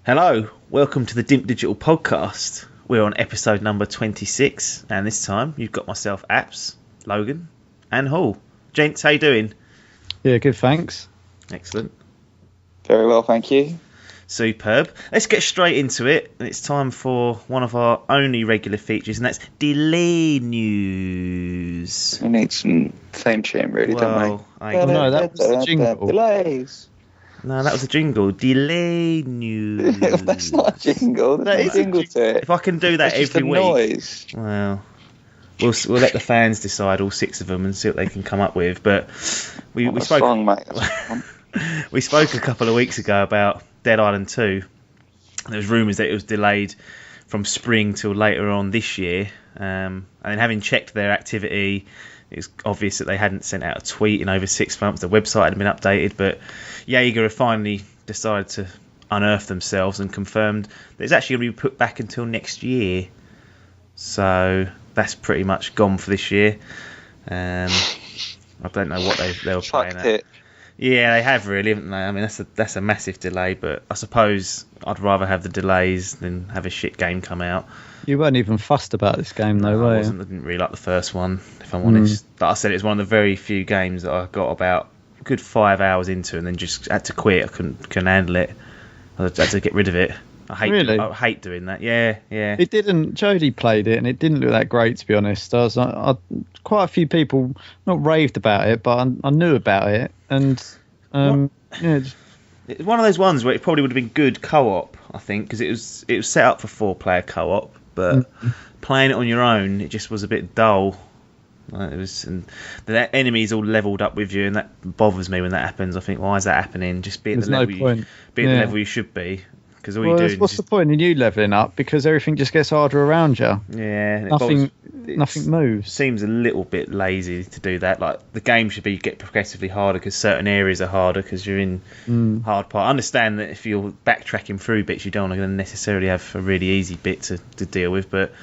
Hello, welcome to the Dimp Digital Podcast. We're on episode number 26, and this time you've got myself, Apps, Logan, and Hall. Gents, how you doing? Yeah, good, thanks. Excellent. Very well, thank you. Superb. Let's get straight into it. And it's time for one of our only regular features, and that's delay news. We need some theme tune, really, don't we? No, that was the jingle. Delays. No, that was a jingle. Delay news. That's not a jingle. There's no jingle to it. If I can do that It's just every a week, noise. well, we'll let the fans decide, all six of them, and see what they can come up with. But we spoke. Song, mate. That's We spoke a couple of weeks ago about Dead Island 2. There was rumours that it was delayed from spring till later on this year. And then having checked their activity, it was obvious that they hadn't sent out a tweet in over 6 months. The website hadn't been updated, but Jaeger have finally decided to unearth themselves and confirmed that it's actually going to be put back until next year. So that's pretty much gone for this year. I don't know what they were playing fucked at. it. Yeah, they have really, haven't they? I mean, that's a massive delay, but I suppose I'd rather have the delays than have a shit game come out. You weren't even fussed about this game, though, were I you? wasn't. I didn't really like the first one, if I'm honest. Like I said, it was one of the very few games that I got about a good 5 hours into and then just had to quit. I couldn't handle it. I had to get rid of it. I hate doing that. Yeah. It didn't. Jodie played it, and it didn't look that great, to be honest. Quite a few people not raved about it, but I knew about it, and yeah. It's one of those ones where it probably would have been good co-op, I think, because it was set up for 4-player co-op, but playing it on your own, it just was a bit dull. It was, and the enemies all levelled up with you, and that bothers me when that happens. I think, why is that happening? Just be at the level you should be. Because all you're doing what's the point in you levelling up? Because everything just gets harder around you. Yeah, nothing moves. Seems a little bit lazy to do that. Like the game should get progressively harder because certain areas are harder because you're in hard part. I understand that if you're backtracking through bits, you don't want to necessarily have a really easy bit to deal with. But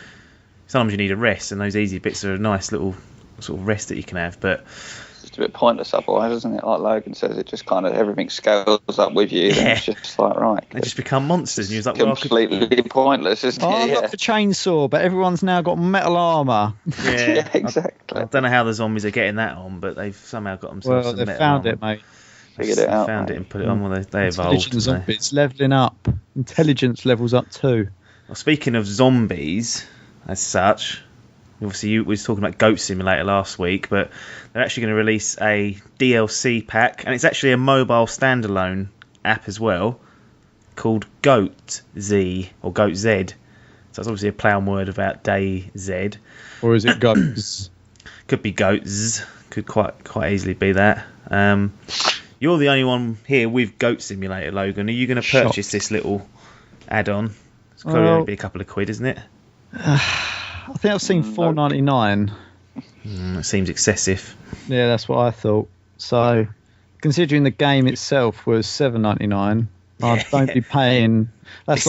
sometimes you need a rest, and those easy bits are a nice little sort of rest that you can have. But It's just a bit pointless otherwise, isn't it? Like Logan says, it just kind of everything scales up with you. Yeah. And it's just like, right. they just become monsters, and you're like, Completely pointless, isn't it? I've Yeah. got the chainsaw, but everyone's now got metal armour. Yeah, exactly. I don't know how the zombies are getting that on, but they've somehow got themselves Well, some they metal found armor. it, mate. Figured it out, Found mate. it and put it on. Well, they evolved. Intelligent didn't they? zombies leveling up. Intelligence levels up too. Well, speaking of zombies, as such, obviously we was talking about Goat Simulator last week, but they're actually going to release a DLC pack, and it's actually a mobile standalone app as well, called Goat Z or Goat Z. So it's obviously a play on word about Day Z. Or is it goats? Could be Goats. Could quite easily be that. You're the only one here with Goat Simulator, Logan. Are you going to purchase this little add-on? It's probably Well, going to be a couple of quid, isn't it? I think I've seen $4.99. It seems excessive. Yeah, that's what I thought. So, considering the game itself was $7.99, I don't be paying. That's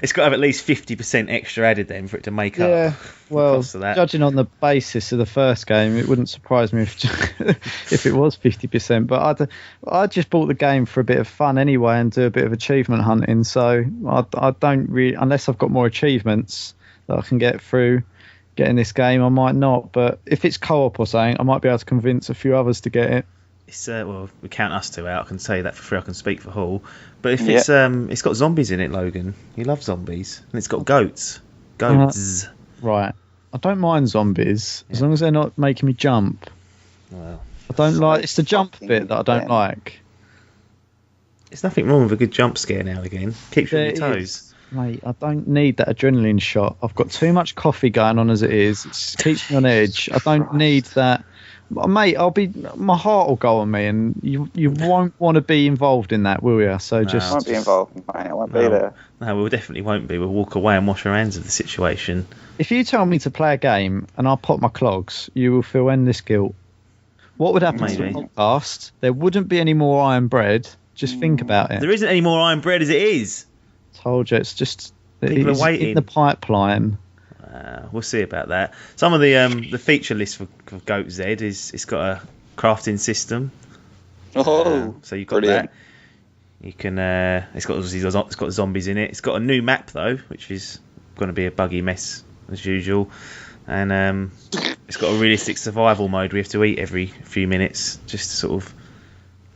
It's got to have at least 50% extra added then for it to make up. Yeah, well, cost of that. judging on the basis of the first game, it wouldn't surprise me if it was 50%. But I just bought the game for a bit of fun anyway and do a bit of achievement hunting. So I don't really, unless I've got more achievements that I can get through getting this game, I might not. But if it's co-op or something, I might be able to convince a few others to get it. It's well, we count us two out. I can tell you that for free. I can speak for Hall. But if it's got zombies in it, Logan. You love zombies, and it's got goats. Goats. Right. I don't mind zombies as long as they're not making me jump. Well, I don't like. It's the jump bit that I don't like. there's nothing wrong with a good jump scare now and again. Keeps you on your There toes. is. Mate, I don't need that adrenaline shot. I've got too much coffee going on as it is. It just keeps me on edge. I don't need that. Mate, my heart will go on me, and you won't want to be involved in that, will you? So I just won't be involved, mate. I won't be there. No, we definitely won't be. We'll walk away and wash our hands of the situation. if you tell me to play a game and I pop my clogs, you will feel endless guilt. What would happen to the Maybe. podcast? There wouldn't be any more iron bread. Just think about it. There isn't any more iron bread as it is. Told you, it's just People are it's waiting. in the pipeline. We'll see about that. Some of the feature list for Goat Z is it's got a crafting system. Oh, So you've got brilliant. that. You can. It's got zombies in it. It's got a new map though, which is going to be a buggy mess as usual, and it's got a realistic survival mode. We have to eat every few minutes just to sort of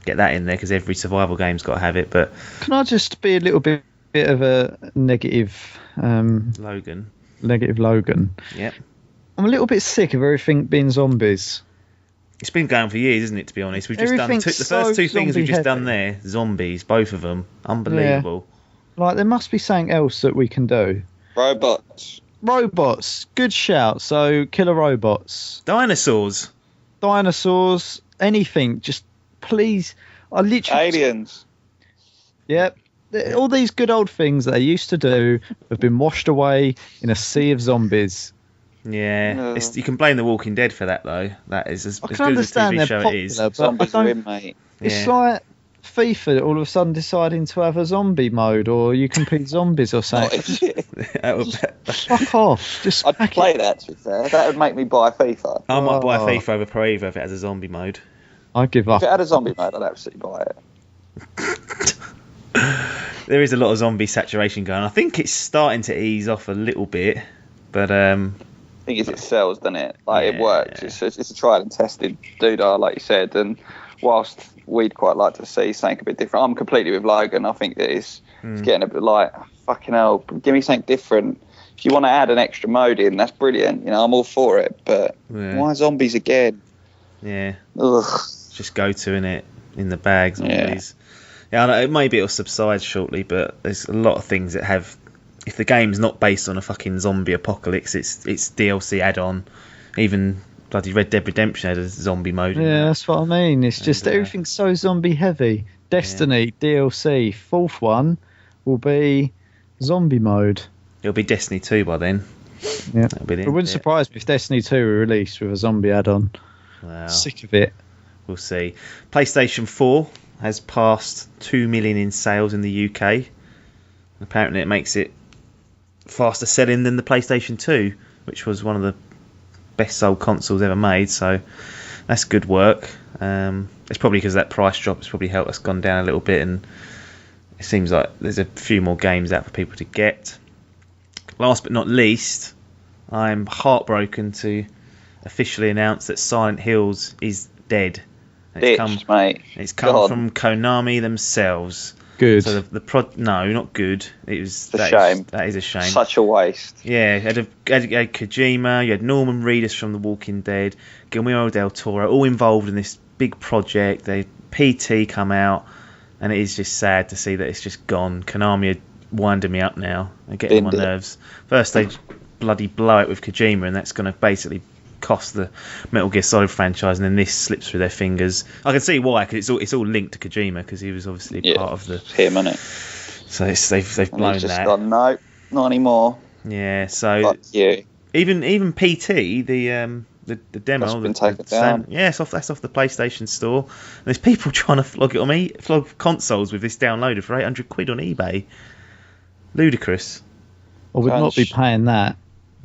get that in there because every survival game's got to have it. But can I just be a little bit of a negative? Logan. Negative Logan. Yep. I'm a little bit sick of everything being zombies. It's been going for years, isn't it? To be honest, we've just done the first two things we've just done there. Zombies, both of them, unbelievable. Yeah. Like there must be something else that we can do. Robots, good shout. So killer robots, dinosaurs, anything. Just please, aliens. Yep. All these good old things that they used to do have been washed away in a sea of zombies. Yeah, you can blame The Walking Dead for that, though. That is as good as a TV show it is. Zombies win, mate. It's like FIFA all of a sudden deciding to have a zombie mode, or you can beat zombies or something. Fuck off. I'd play that, to be fair. That would make me buy FIFA. I might buy FIFA over Pro Evo if it has a zombie mode. I'd give up. If it had a zombie mode, I'd absolutely buy it. There is a lot of zombie saturation going on. I think it's starting to ease off a little bit, but thing is, it sells, doesn't it? It works. It's a tried and tested doodah, like you said. And whilst we'd quite like to see something a bit different, I'm completely with Logan. I think that it's getting a bit like, fucking hell, give me something different. If you want to add an extra mode in, that's brilliant. You know, I'm all for it. But why zombies again? Yeah. Ugh. Just go to, innit? In the bag, zombies. Yeah, I know, maybe it'll subside shortly, but there's a lot of things that have. If the game's not based on a fucking zombie apocalypse, it's DLC add-on. Even bloody Red Dead Redemption had a zombie mode. Yeah, that's what I mean. It's just everything's so zombie heavy. Destiny DLC, fourth one will be zombie mode. It'll be Destiny 2 by then. Yeah, it wouldn't surprise me if Destiny 2 were released with a zombie add-on. Wow. Sick of it. We'll see. PlayStation 4 has passed 2 million in sales in the UK. Apparently it makes it faster selling than the PlayStation 2, which was one of the best sold consoles ever made, so that's good work. It's probably because that price drop has probably helped us gone down a little bit, and it seems like there's a few more games out for people to get. Last but not least, I'm heartbroken to officially announce that Silent Hills is dead. Mate. It's come from Konami themselves. Good. So no, not good. It was shame. That is a shame. Such a waste. Yeah, you had Kojima, you had Norman Reedus from The Walking Dead, Guillermo del Toro, all involved in this big project. They PT come out, and it is just sad to see that it's just gone. Konami are winding me up now. They're getting on my nerves. First they bloody blow it with Kojima, and that's going to basically cost the Metal Gear Solid franchise, and then this slips through their fingers. I can see why, because it's all linked to Kojima, because he was obviously part of the him, innit? So they've blown he's just that. Gone, no, not anymore. Yeah, so fuck you. Even PT, the demo, that's been taken down. Yeah, that's off the PlayStation Store. And there's people trying to flog consoles with this downloaded for £800 on eBay. Ludicrous. I would not be paying that.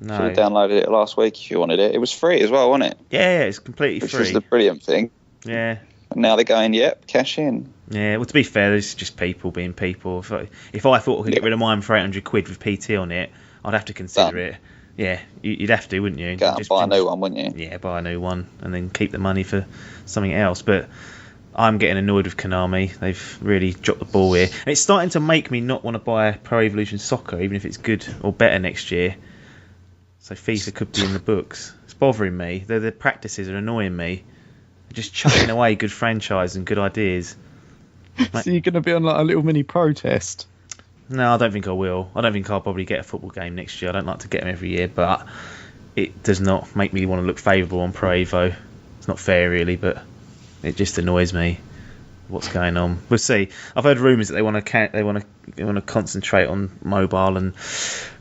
No. Should have downloaded it last week if you wanted it. It was free as well, wasn't it? Yeah, it's completely free. Which was the brilliant thing. Yeah. And now they're going, yep, cash in. Yeah, well, to be fair, there's just people being people. If I thought I could get rid of mine for £800 with PT on it, I'd have to consider it. Yeah, you'd have to, wouldn't you? Go out and buy a new one, wouldn't you? Yeah, buy a new one and then keep the money for something else. But I'm getting annoyed with Konami. They've really dropped the ball here. And it's starting to make me not want to buy Pro Evolution Soccer, even if it's good or better next year. So FIFA could be in the books. It's bothering me. The practices are annoying me. They're just chucking away good franchise and good ideas. So you're going to be on like a little mini protest? No, I don't think I will. I don't think I'll probably get a football game next year. I don't like to get them every year, but it does not make me want to look favourable on Pro Evo. It's not fair, really, but it just annoys me. What's going on? We'll see. I've heard rumours that they want to concentrate on mobile, and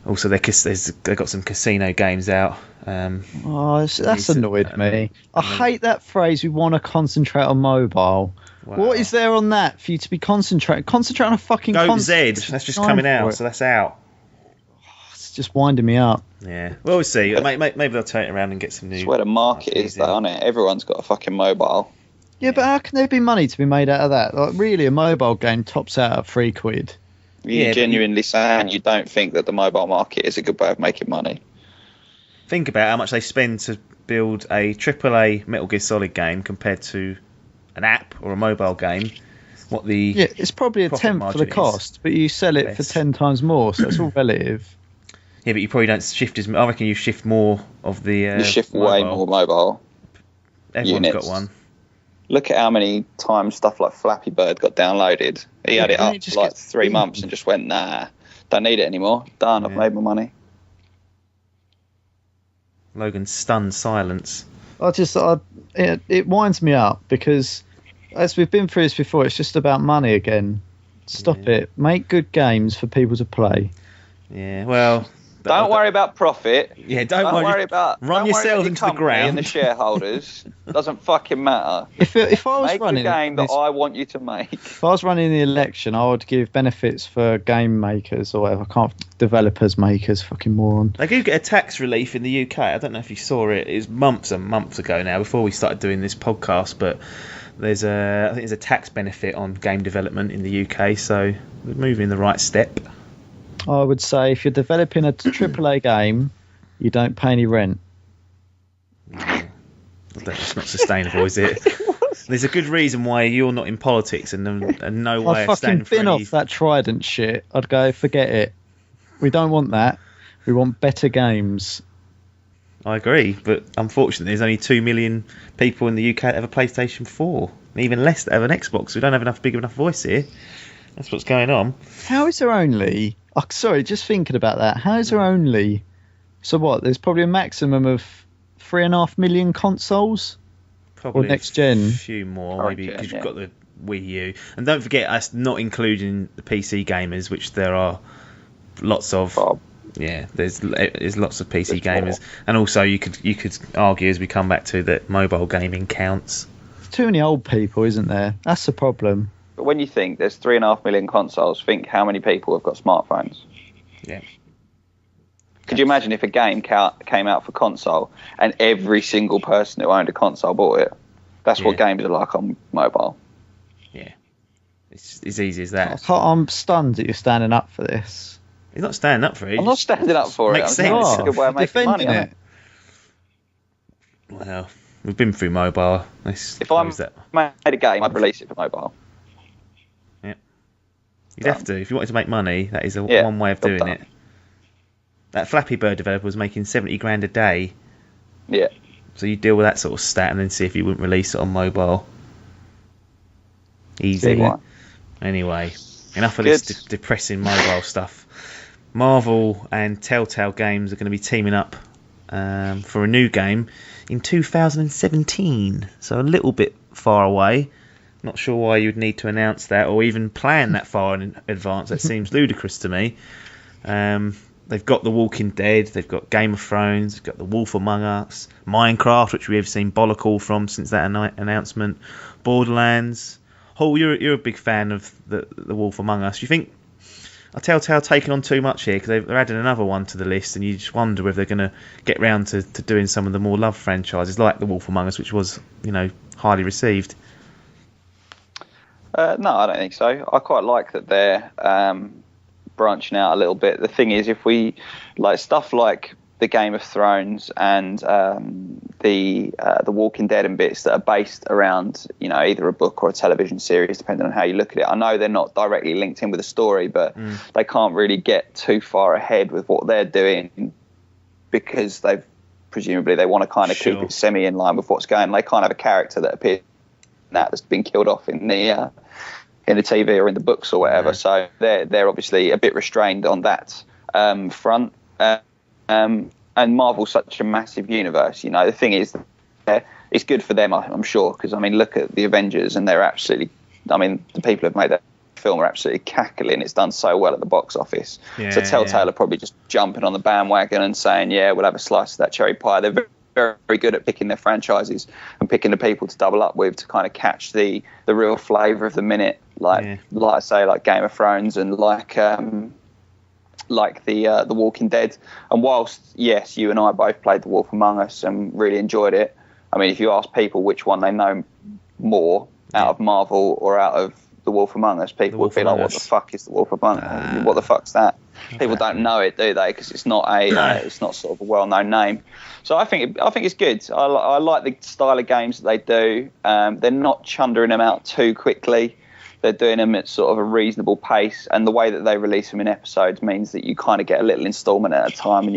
also they've got some casino games out. That's annoyed me. I hate that phrase. We want to concentrate on mobile. Wow. What is there on that for you to be concentrating? Concentrate on a fucking Go Z. That's just coming out, so that's out. It's just winding me up. Yeah. Well, we'll see. Maybe they'll turn it around and get some new. It's where the market is, though, isn't it? Everyone's got a fucking mobile. Yeah, but how can there be money to be made out of that? Like, really, a mobile game tops out at £3. You're genuinely saying you don't think that the mobile market is a good way of making money? Think about how much they spend to build a AAA Metal Gear Solid game compared to an app or a mobile game. It's probably a tenth of the cost, but you sell it for 10 times more, so it's all relative. Yeah, but you probably don't shift as. I reckon you shift more of the. You shift way more mobile. Everyone's units. got one. Look at how many times stuff like Flappy Bird got downloaded. He had it up for like 3 months and just went, nah, don't need it anymore. Done, I've made my money. Logan's stunned silence. It winds me up because, as we've been through this before, it's just about money again. Stop it. Make good games for people to play. Yeah, well... Don't worry about profit. Yeah, don't worry about run yourself into the ground. And the shareholders. Doesn't fucking matter. If I was running the game that I want you to make. If I was running the election, I would give benefits for game makers or whatever. I can't developers, makers, fucking moron. They do get a tax relief in the UK. I don't know if you saw it. It was months and months ago now, before we started doing this podcast. But I think there's a tax benefit on game development in the UK. So we're moving in the right step. I would say if you're developing a AAA game, you don't pay any rent. That's not sustainable, is it? There's a good reason why you're not in politics and no way of standing for I'd fucking bin off that Trident shit. I'd go, forget it. We don't want that. We want better games. I agree, but unfortunately there's only 2 million people in the UK that have a PlayStation 4. Even less that have an Xbox. We don't have enough big enough voice here. That's what's going on. How is there only... Oh, sorry, just thinking about that. How is there only... So what, there's probably a maximum of 3.5 million consoles? Probably or next gen? A few more, maybe, because you've got the Wii U. And don't forget, us not including the PC gamers, which there are lots of. Yeah, there's lots of PC gamers. More. And also, you could argue, as we come back to, that mobile gaming counts. There's too many old people, isn't there? That's the problem. But when you think there's 3.5 million consoles, think how many people have got smartphones. Yeah. Could you imagine if a game came out for console and every single person who owned a console bought it? That's what games are like on mobile. Yeah. It's as easy as that. I'm stunned that you're standing up for this. You're not standing up for it. I'm not standing up for it. Makes sense. It's a good way of making money. It. Well, we've been through mobile. If I made a game, I'd release it for mobile. You'd have to. If you wanted to make money, that is one way of doing it. That Flappy Bird developer was making 70 grand a day. Yeah. So you deal with that sort of stat and then see if you wouldn't release it on mobile. Easy. Anyway, enough of this depressing mobile stuff. Marvel and Telltale Games are going to be teaming up for a new game in 2017. So a little bit far away. Not sure why you'd need to announce that or even plan that far in advance. That seems ludicrous to me. They've got The Walking Dead, they've got Game of Thrones, they've got The Wolf Among Us, Minecraft, which we have seen bollock from since that announcement, Borderlands. Hall, you're a big fan of the Wolf Among Us. Do you think Telltale taking on too much here? Because they're adding another one to the list, and you just wonder whether they're going to get round to doing some of the more loved franchises like The Wolf Among Us, which was highly received. No, I don't think so. I quite like that they're branching out a little bit. The thing is, if we like stuff like the Game of Thrones and the Walking Dead and bits that are based around either a book or a television series, depending on how you look at it. I know they're not directly linked in with a story, but they can't really get too far ahead with what they're doing because they want to kind of keep it semi in line with what's going on. They can't have a character that appears that's been killed off in the TV or in the books or whatever. So they're obviously a bit restrained on that front. And Marvel's such a massive universe. The thing is, it's good for them, I'm sure, because look at the Avengers, and they're absolutely. The people who've made that film are absolutely cackling. It's done so well at the box office. So Telltale are probably just jumping on the bandwagon and saying, "Yeah, we'll have a slice of that cherry pie." They're very, very good at picking their franchises and picking the people to double up with to kind of catch the real flavour of the minute, like I say, like Game of Thrones and like the Walking Dead. And whilst yes, you and I both played The Wolf Among Us and really enjoyed it. If you ask people which one they know more out of Marvel or out of The Wolf Among Us, people would be like, what the fuck is The Wolf Among Us? What the fuck's that? People don't know it, do they? Because it's not it's not sort of a well-known name. So I think it's good. I like the style of games that they do. They're not chundering them out too quickly. They're doing them at sort of a reasonable pace, and the way that they release them in episodes means that you kind of get a little installment at a time, and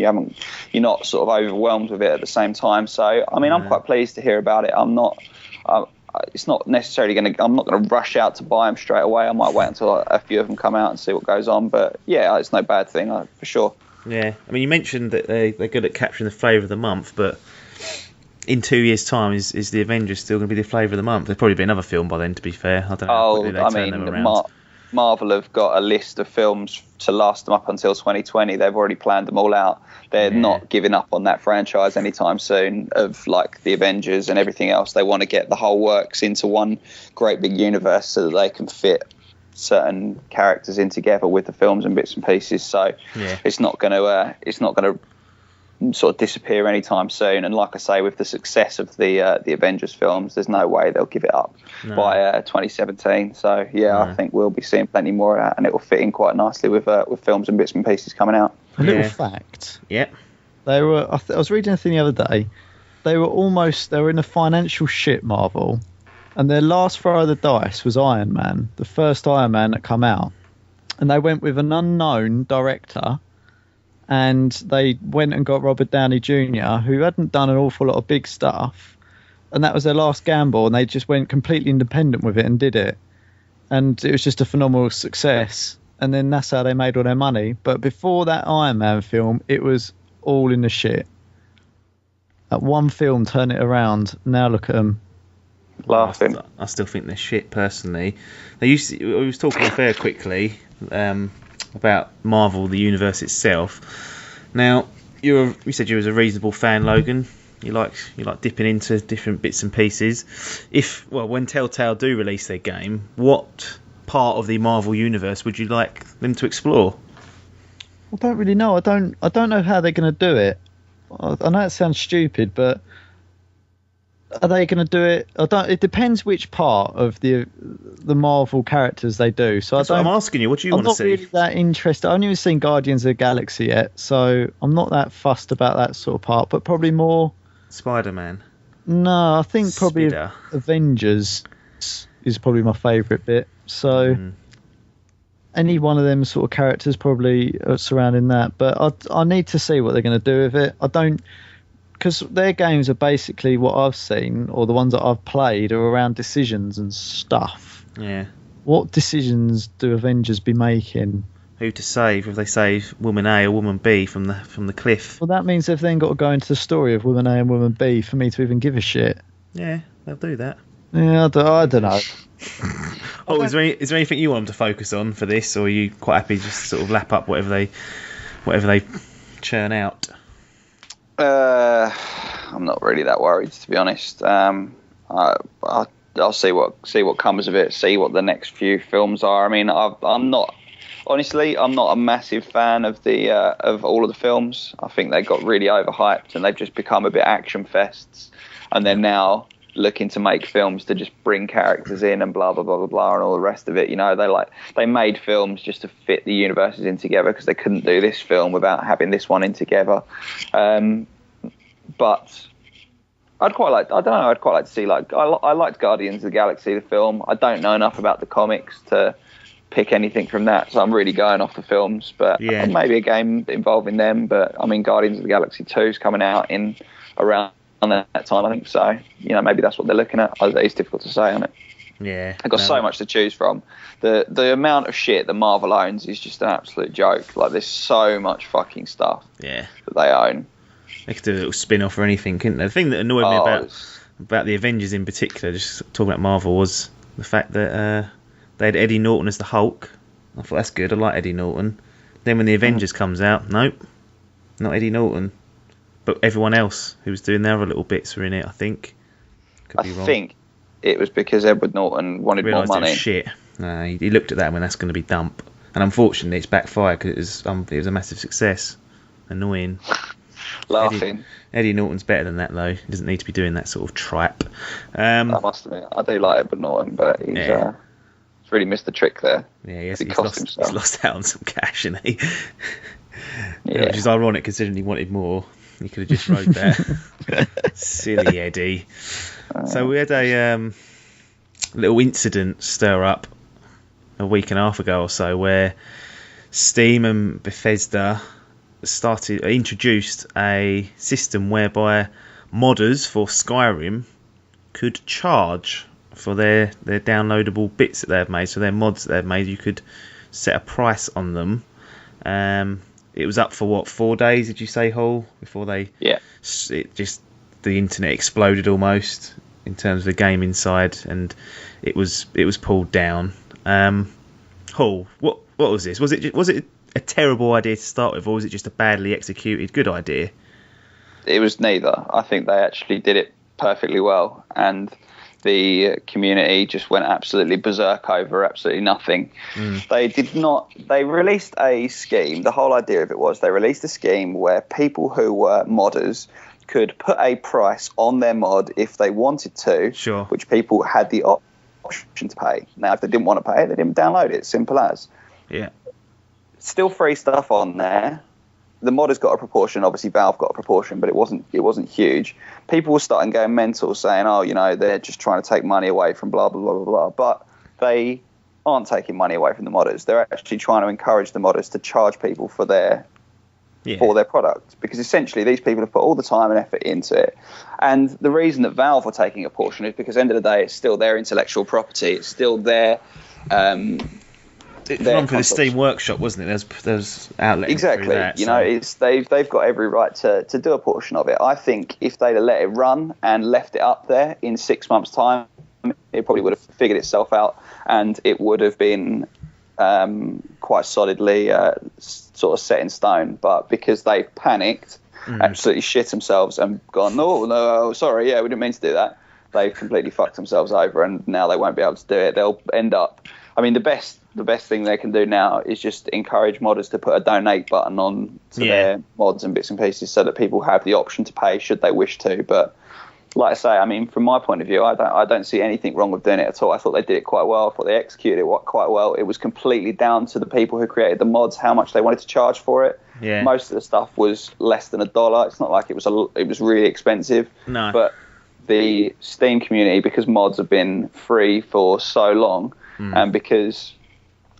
you're not sort of overwhelmed with it at the same time. So I mean, I'm quite pleased to hear about it. It's not necessarily I'm not going to rush out to buy them straight away. I might wait until a few of them come out and see what goes on. But yeah, it's no bad thing for sure. Yeah, I mean, you mentioned that they're good at capturing the flavour of the month, but in 2 years' time, is the Avengers still going to be the flavour of the month? There'll probably be another film by then, to be fair. I don't know how quickly they turn them around. Marvel have got a list of films to last them up until 2020. They've already planned them all out. They're not giving up on that franchise anytime soon, of like the Avengers and everything else. They want to get the whole works into one great big universe so that they can fit certain characters in together with the films and bits and pieces. So it's not going to sort of disappear anytime soon. And like I say, with the success of the Avengers films, there's no way they'll give it up by 2017. So I think we'll be seeing plenty more of that, and it will fit in quite nicely with films and bits and pieces coming out. A little fact. Yeah. They were. I was reading a thing the other day. They were in a financial shit, Marvel, and their last throw of the dice was Iron Man, the first Iron Man that come out, and they went with an unknown director. And they went and got Robert Downey Jr., who hadn't done an awful lot of big stuff. And that was their last gamble. And they just went completely independent with it and did it. And it was just a phenomenal success. And then that's how they made all their money. But before that Iron Man film, it was all in the shit. That one film turned it around. Now look at them. Laughing. I still think they're shit, personally. We was talking off air quickly. About Marvel, the universe itself. Now, you said you was a reasonable fan, Logan. You like dipping into different bits and pieces. When Telltale do release their game, what part of the Marvel universe would you like them to explore? I don't really know. I don't know how they're going to do it. I know it sounds stupid, but are they going to do it? It depends which part of the Marvel characters they do. So That's what I'm asking you. What do you want to see? I'm not really that interested. I've only even seen Guardians of the Galaxy yet, so I'm not that fussed about that sort of part. But probably more Spider-Man. No, I think probably Avengers is probably my favourite bit. So any one of them sort of characters probably surrounding that. But I need to see what they're going to do with it. I don't. Because their games are basically what I've seen, or the ones that I've played, are around decisions and stuff. Yeah. What decisions do Avengers be making? Who to save? If they save Woman A or Woman B from the cliff? Well, that means they've then got to go into the story of Woman A and Woman B for me to even give a shit. Yeah, they'll do that. Yeah, I don't know. Is there anything you want them to focus on for this, or are you quite happy just to sort of lap up whatever they churn out? I'm not really that worried, to be honest. I'll see what comes of it. See what the next few films are. I mean, I'm not a massive fan of of all of the films. I think they got really overhyped, and they've just become a bit action fests. And they're now looking to make films to just bring characters in and blah blah blah blah blah and all the rest of it. You know, they made films just to fit the universes in together, because they couldn't do this film without having this one in together. But I'd quite like to see, like, I liked Guardians of the Galaxy, the film. I don't know enough about the comics to pick anything from that, so I'm really going off the films. But maybe a game involving them. But I mean, Guardians of the Galaxy 2 is coming out in around that time, I think. So, you know, maybe that's what they're looking at. It's difficult to say on it. Yeah, I've got so much to choose from. The amount of shit that Marvel owns is just an absolute joke. Like, there's so much fucking stuff that they own. They could do a little spin-off or anything, couldn't they? The thing that annoyed me about the Avengers in particular, just talking about Marvel, was the fact that they had Eddie Norton as the Hulk. I thought, that's good, I like Eddie Norton. Then when the Avengers comes out, nope, not Eddie Norton. But everyone else who was doing their other little bits were in it, I think. Could be wrong. I think it was because Edward Norton wanted more money. It was shit. He looked at that when that's going to be dump. And unfortunately, it's backfired because it was a massive success. Annoying. laughing. Eddie Norton's better than that, though. He doesn't need to be doing that sort of tripe. I must admit, I do like Edward Norton, but he's really missed the trick there. Yeah, he's lost out on some cash, hasn't he? Yeah. Which is ironic considering he wanted more. He could have just wrote that. Silly Eddie. So we had a little incident stir up a week and a half ago or so where Steam and Bethesda introduced a system whereby modders for Skyrim could charge for their downloadable bits that they've made. So their mods that they've made, you could set a price on them. It was up for 4 days, did you say, Hall? Before the internet exploded almost in terms of the gaming side, and it was pulled down. Hall, what was this? Was it a terrible idea to start with, or was it just a badly executed good idea? It was neither. I think they actually did it perfectly well, and the community just went absolutely berserk over absolutely nothing. They released a scheme. The whole idea of it was they released a scheme where people who were modders could put a price on their mod if they wanted to, which people had the option to pay. Now, if they didn't want to pay it, they didn't download it. Simple as. Yeah. Still free stuff on there. The modders got a proportion. Obviously, Valve got a proportion, but it wasn't huge. People were starting going mental, saying, "Oh, they're just trying to take money away from blah blah blah blah blah." But they aren't taking money away from the modders. They're actually trying to encourage the modders to charge people for their product, because essentially these people have put all the time and effort into it. And the reason that Valve were taking a portion is because at the end of the day, it's still their intellectual property. It's still their It was run for the Steam Workshop, wasn't it? There's outlets. Exactly. That, it's they've got every right to do a portion of it. I think if they'd have let it run and left it up there in 6 months' time, it probably would have figured itself out, and it would have been quite solidly sort of set in stone. But because they panicked, absolutely shit themselves and gone, no, sorry, we didn't mean to do that. They've completely fucked themselves over, and now they won't be able to do it. They'll end up. I mean, the best thing they can do now is just encourage modders to put a donate button on to their mods and bits and pieces, so that people have the option to pay should they wish to. But like I say, I mean, from my point of view, I don't see anything wrong with doing it at all. I thought they did it quite well. I thought they executed it quite well. It was completely down to the people who created the mods how much they wanted to charge for it. Yeah. Most of the stuff was less than $1. It's not like it was really expensive. No. But the Steam community, because mods have been free for so long, and because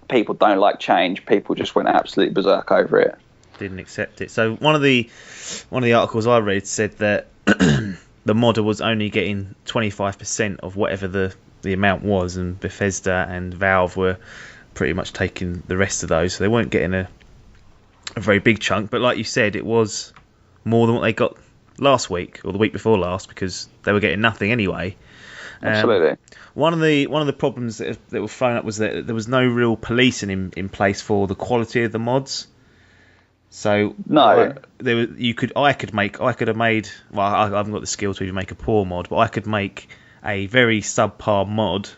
people don't like change, people just went absolutely berserk over it. Didn't accept it. So one of the articles I read said that the modder was only getting 25% of whatever the amount was, and Bethesda and Valve were pretty much taking the rest of those, so they weren't getting a very big chunk. But like you said, it was more than what they got last week or the week before last, because they were getting nothing anyway. Absolutely. One of the problems that were thrown up was that there was no real policing in place for the quality of the mods. So no, I could have made. Well, I haven't got the skill to even make a poor mod, but I could make a very subpar mod,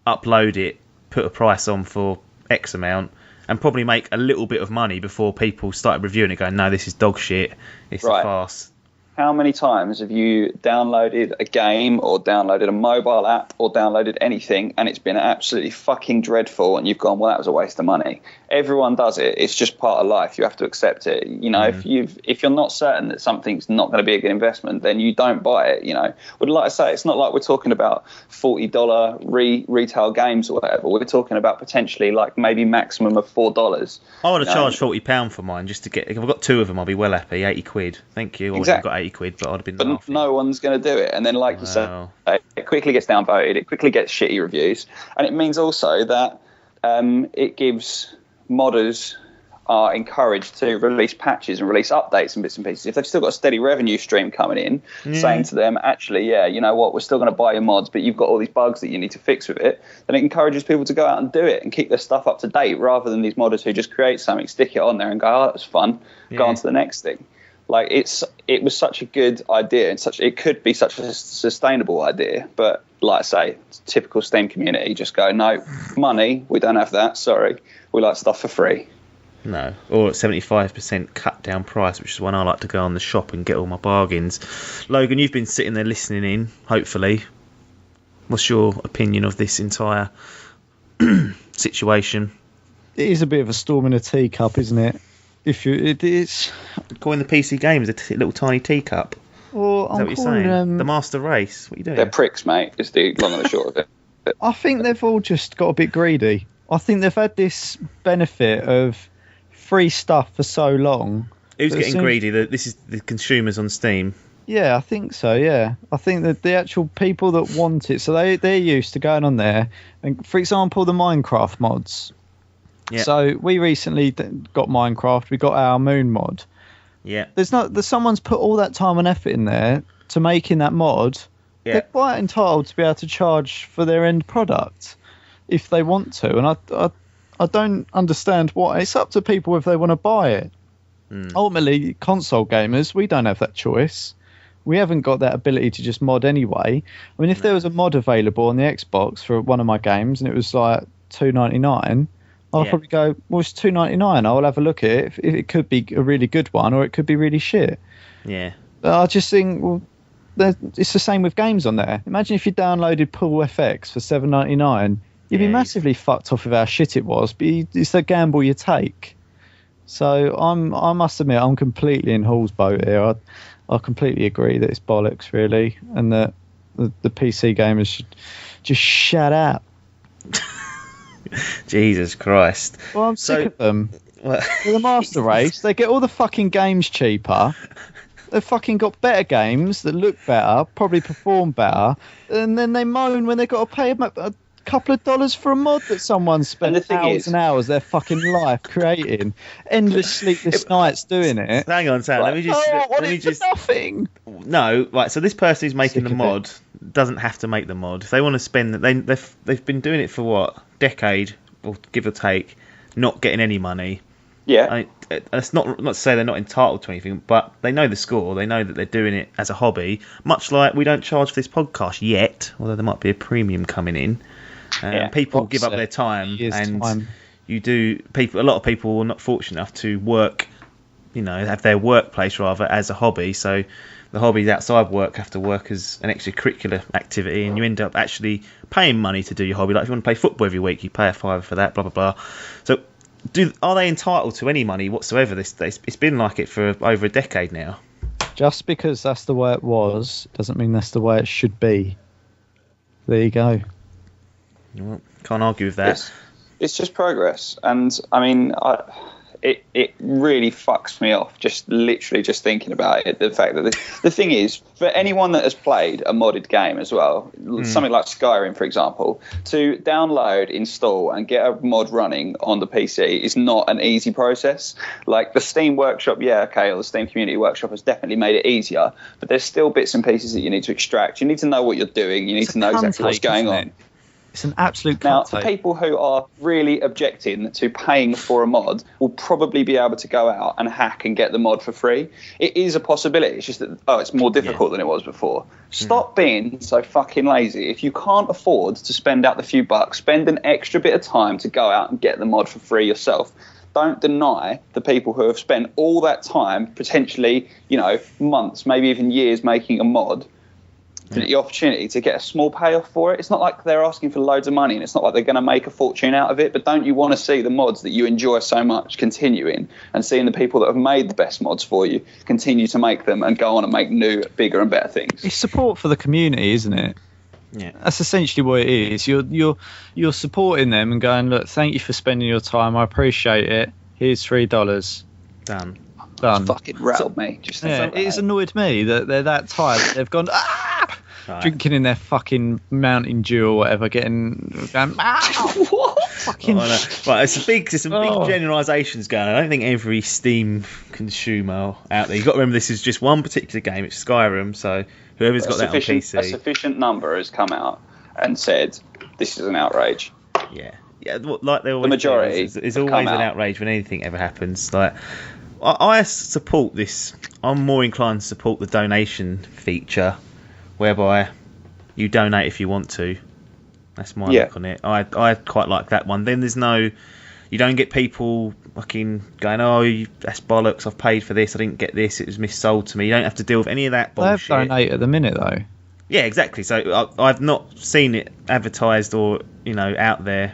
upload it, put a price on for X amount, and probably make a little bit of money before people started reviewing it, going, "No, this is dog shit. It's a farce." How many times have you downloaded a game or downloaded a mobile app or downloaded anything and it's been absolutely fucking dreadful and you've gone, well, that was a waste of money? Everyone does it. It's just part of life. You have to accept it. If you're not certain that something's not going to be a good investment, then you don't buy it. But like I say, it's not like we're talking about $40 retail games or whatever. We're talking about potentially like maybe maximum of $4. I would have charged £40 for mine just to get. If I've got two of them, I'll be well happy. £80. Thank you. I wouldn't have got £80, but I'd have been. But no one's going to do it. And then, like you said, it quickly gets downvoted. It quickly gets shitty reviews, and it means also that it gives modders are encouraged to release patches and release updates and bits and pieces. If they've still got a steady revenue stream coming in, saying to them, actually, you know what, we're still going to buy your mods, but you've got all these bugs that you need to fix with it, then it encourages people to go out and do it and keep their stuff up to date, rather than these modders who just create something, stick it on there and go, oh, that was fun, go on to the next thing. Like, it was such a good idea, and it could be such a sustainable idea, but like I say, typical Steam community just go, no, money, we don't have that, sorry, we like stuff for free. No, or at 75% cut down price, which is when I like to go on the shop and get all my bargains. Logan, you've been sitting there listening in, hopefully. What's your opinion of this entire situation? It is a bit of a storm in a teacup, isn't it? It is. Calling the PC games a little tiny teacup. Well, Is that what you're saying? The master race. What are you doing? They're pricks, mate. Is the long and the short of it. I think they've all just got a bit greedy. I think they've had this benefit of free stuff for so long. Who's getting greedy? This is the consumers on Steam. Yeah, I think so, yeah. I think that the actual people that want it, so they're used to going on there. And for example, the Minecraft mods. Yeah. So we recently got Minecraft, we got our Moon mod. Yeah. Someone's put all that time and effort in there to making that mod. Yeah. They're quite entitled to be able to charge for their end product if they want to. And I don't understand why. It's up to people if they want to buy it. Ultimately, console gamers, we don't have that choice. We haven't got that ability to just mod anyway. I mean, if there was a mod available on the Xbox for one of my games and it was like $2.99, I'll probably go, well, it's $2.99. I'll have a look at it. If it could be a really good one or it could be really shit. Yeah. But I just think, well, it's the same with games on there. Imagine if you downloaded Pool FX for $7.99. You'd be massively fucked off with how shit it was, but it's a gamble you take. So I must admit, I'm completely in Hall's boat here. I completely agree that it's bollocks, really, and that the PC gamers should just shut up. Jesus Christ. Well, I'm sick of them. For the Master Race, they get all the fucking games cheaper. They've fucking got better games that look better, probably perform better, and then they moan when they've got to pay a couple of dollars for a mod that someone spent hours and hours their fucking life creating, endless sleepless nights doing it. Hang on, Sam. Like, let me just nothing. No, right. So this person who's making the mod doesn't have to make the mod. If they want to spend, they've been doing it for what, decade or give or take, not getting any money. Yeah. It's not to say they're not entitled to anything, but they know the score. They know that they're doing it as a hobby. Much like we don't charge for this podcast yet, although there might be a premium coming in. People give up their time, and you do. A lot of people are not fortunate enough to work, have their workplace rather as a hobby. So the hobbies outside work have to work as an extracurricular activity, and you end up actually paying money to do your hobby. Like if you want to play football every week, you pay a $5 for that. Blah blah blah. So are they entitled to any money whatsoever? It's been like it for over a decade now. Just because that's the way it was doesn't mean that's the way it should be. There you go. Well, can't argue with that. It's just progress, and I mean, it really fucks me off literally just thinking about it. The fact that the thing is, for anyone that has played a modded game as well, something like Skyrim, for example, to download, install, and get a mod running on the PC is not an easy process. Like the Steam Workshop, or the Steam Community Workshop has definitely made it easier, but there's still bits and pieces that you need to extract. You need to know what you're doing. You need to know exactly what's going on. It's an absolute Now, the people who are really objecting to paying for a mod will probably be able to go out and hack and get the mod for free. It is a possibility. It's just that, it's more difficult than it was before. Stop being so fucking lazy. If you can't afford to spend out the few bucks, spend an extra bit of time to go out and get the mod for free yourself. Don't deny the people who have spent all that time, potentially, months, maybe even years making a mod, the opportunity to get a small payoff for it. It's not like they're asking for loads of money, and it's not like they're going to make a fortune out of it, but don't you want to see the mods that you enjoy so much continuing, and seeing the people that have made the best mods for you continue to make them and go on and make new, bigger and better things? It's support for the community, isn't it? Yeah. That's essentially what it is. You're supporting them and going, look, thank you for spending your time, I appreciate it, here's $3. Done. It's fucking rattled me. It's annoyed me that they're that tired. They've gone drinking in their fucking Mountain Dew or whatever, going what? Fucking. Right, some big generalisations going. I don't think every Steam consumer out there. You've got to remember this is just one particular game. It's Skyrim, so whoever's got that on PC, a sufficient number has come out and said this is an outrage. Yeah, like they always. The majority. There's always an outrage when anything ever happens. Like. I support this. I'm more inclined to support the donation feature, whereby you donate if you want to. That's my look on it. I quite like that one. Then you don't get people fucking going, that's bollocks, I've paid for this, I didn't get this, it was missold to me. You don't have to deal with any of that bullshit. They have donate at the minute though. Yeah, exactly. So I've not seen it advertised or out there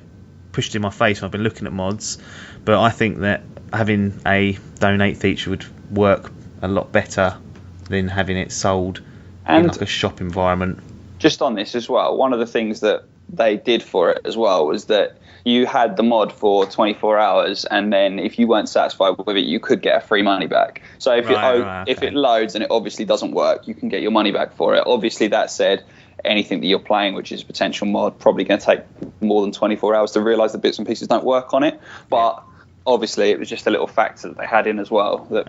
pushed in my face when I've been looking at mods, but I think that having a donate feature would work a lot better than having it sold in like a shop environment. Just on this as well, one of the things that they did for it as well was that you had the mod for 24 hours, and then if you weren't satisfied with it, you could get a free money back. So if it loads and it obviously doesn't work, you can get your money back for it. Obviously, that said, anything that you're playing, which is a potential mod, probably going to take more than 24 hours to realise the bits and pieces don't work on it. But obviously, it was just a little factor that they had in as well, that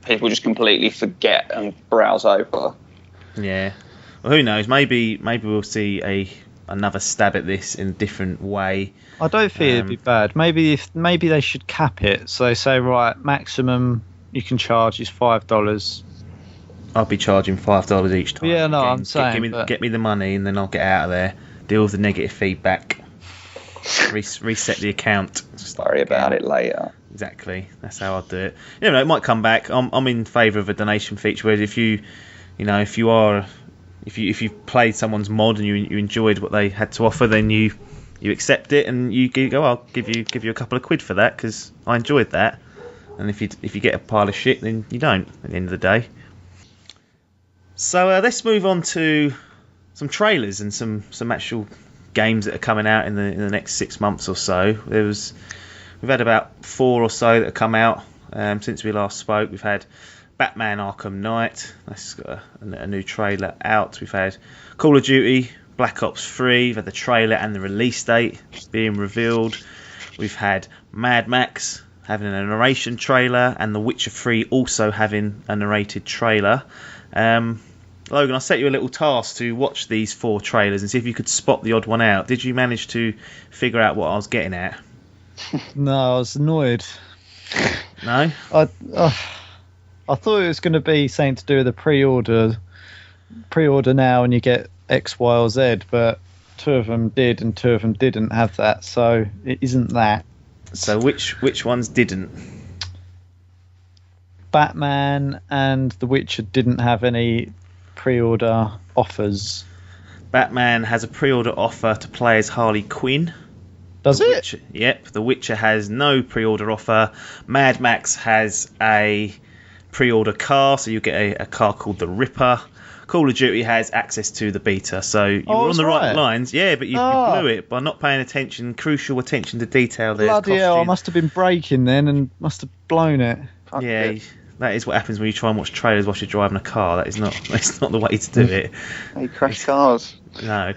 people just completely forget and browse over. Yeah. Well, who knows? Maybe we'll see another stab at this in a different way. I don't think it'd be bad. Maybe they should cap it. So they say, right, maximum you can charge is $5. I'll be charging $5 each time. Yeah, no, I'm saying. Get me the money, and then I'll get out of there. Deal with the negative feedback. Reset the account. Worry about it later. Exactly. That's how I'll do it. It might come back. I'm in favour of a donation feature. Whereas if you've played someone's mod and you enjoyed what they had to offer, then you accept it and you go, I'll give you a couple of quid for that because I enjoyed that. And if you get a pile of shit, then you don't at the end of the day. So let's move on to some trailers and some actual games that are coming out in the next 6 months or so. We've had about 4 or so that have come out since we last spoke. We've had Batman Arkham Knight, that's got a new trailer out. We've had Call of Duty Black Ops 3, we've had the trailer and the release date being revealed. We've had Mad Max having a narration trailer, and The Witcher 3 also having a narrated trailer. Logan, I set you a little task to watch these 4 trailers and see if you could spot the odd one out. Did you manage to figure out what I was getting at? No, I was annoyed. No? I thought it was going to be something to do with the pre-order now and you get X, Y or Z, but 2 of them did and 2 of them didn't have that, so it isn't that. So which ones didn't? Batman and The Witcher didn't have any pre-order offers. Batman has a pre-order offer to play as Harley Quinn. Does it? Yep. The Witcher has no pre-order offer. Mad Max has a pre-order car, so you get a car called the Ripper. Call of Duty has access to the beta, so you were on the right lines. Yeah, but you blew it by not paying crucial attention to detail there. Bloody hell, I must have been braking then and must have blown it. Yeah, that is what happens when you try and watch trailers whilst you're driving a car. That's not the way to do it. They crash cars. No.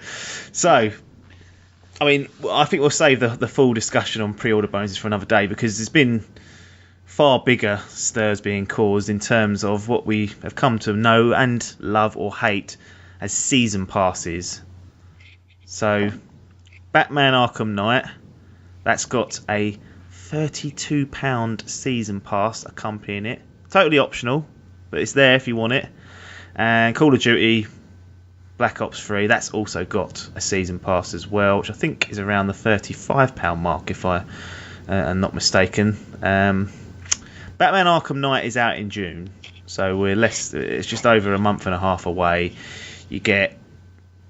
So, I mean, I think we'll save the full discussion on pre-order bonuses for another day, because there's been far bigger stirs being caused in terms of what we have come to know and love or hate as season passes. So, Batman Arkham Knight, that's got a £32 season pass accompanying it. Totally optional, but it's there if you want it. And Call of Duty Black Ops 3, that's also got a season pass as well, which I think is around the £35 mark if I am not mistaken. Batman Arkham Knight is out in June, so it's just over a month and a half away. You get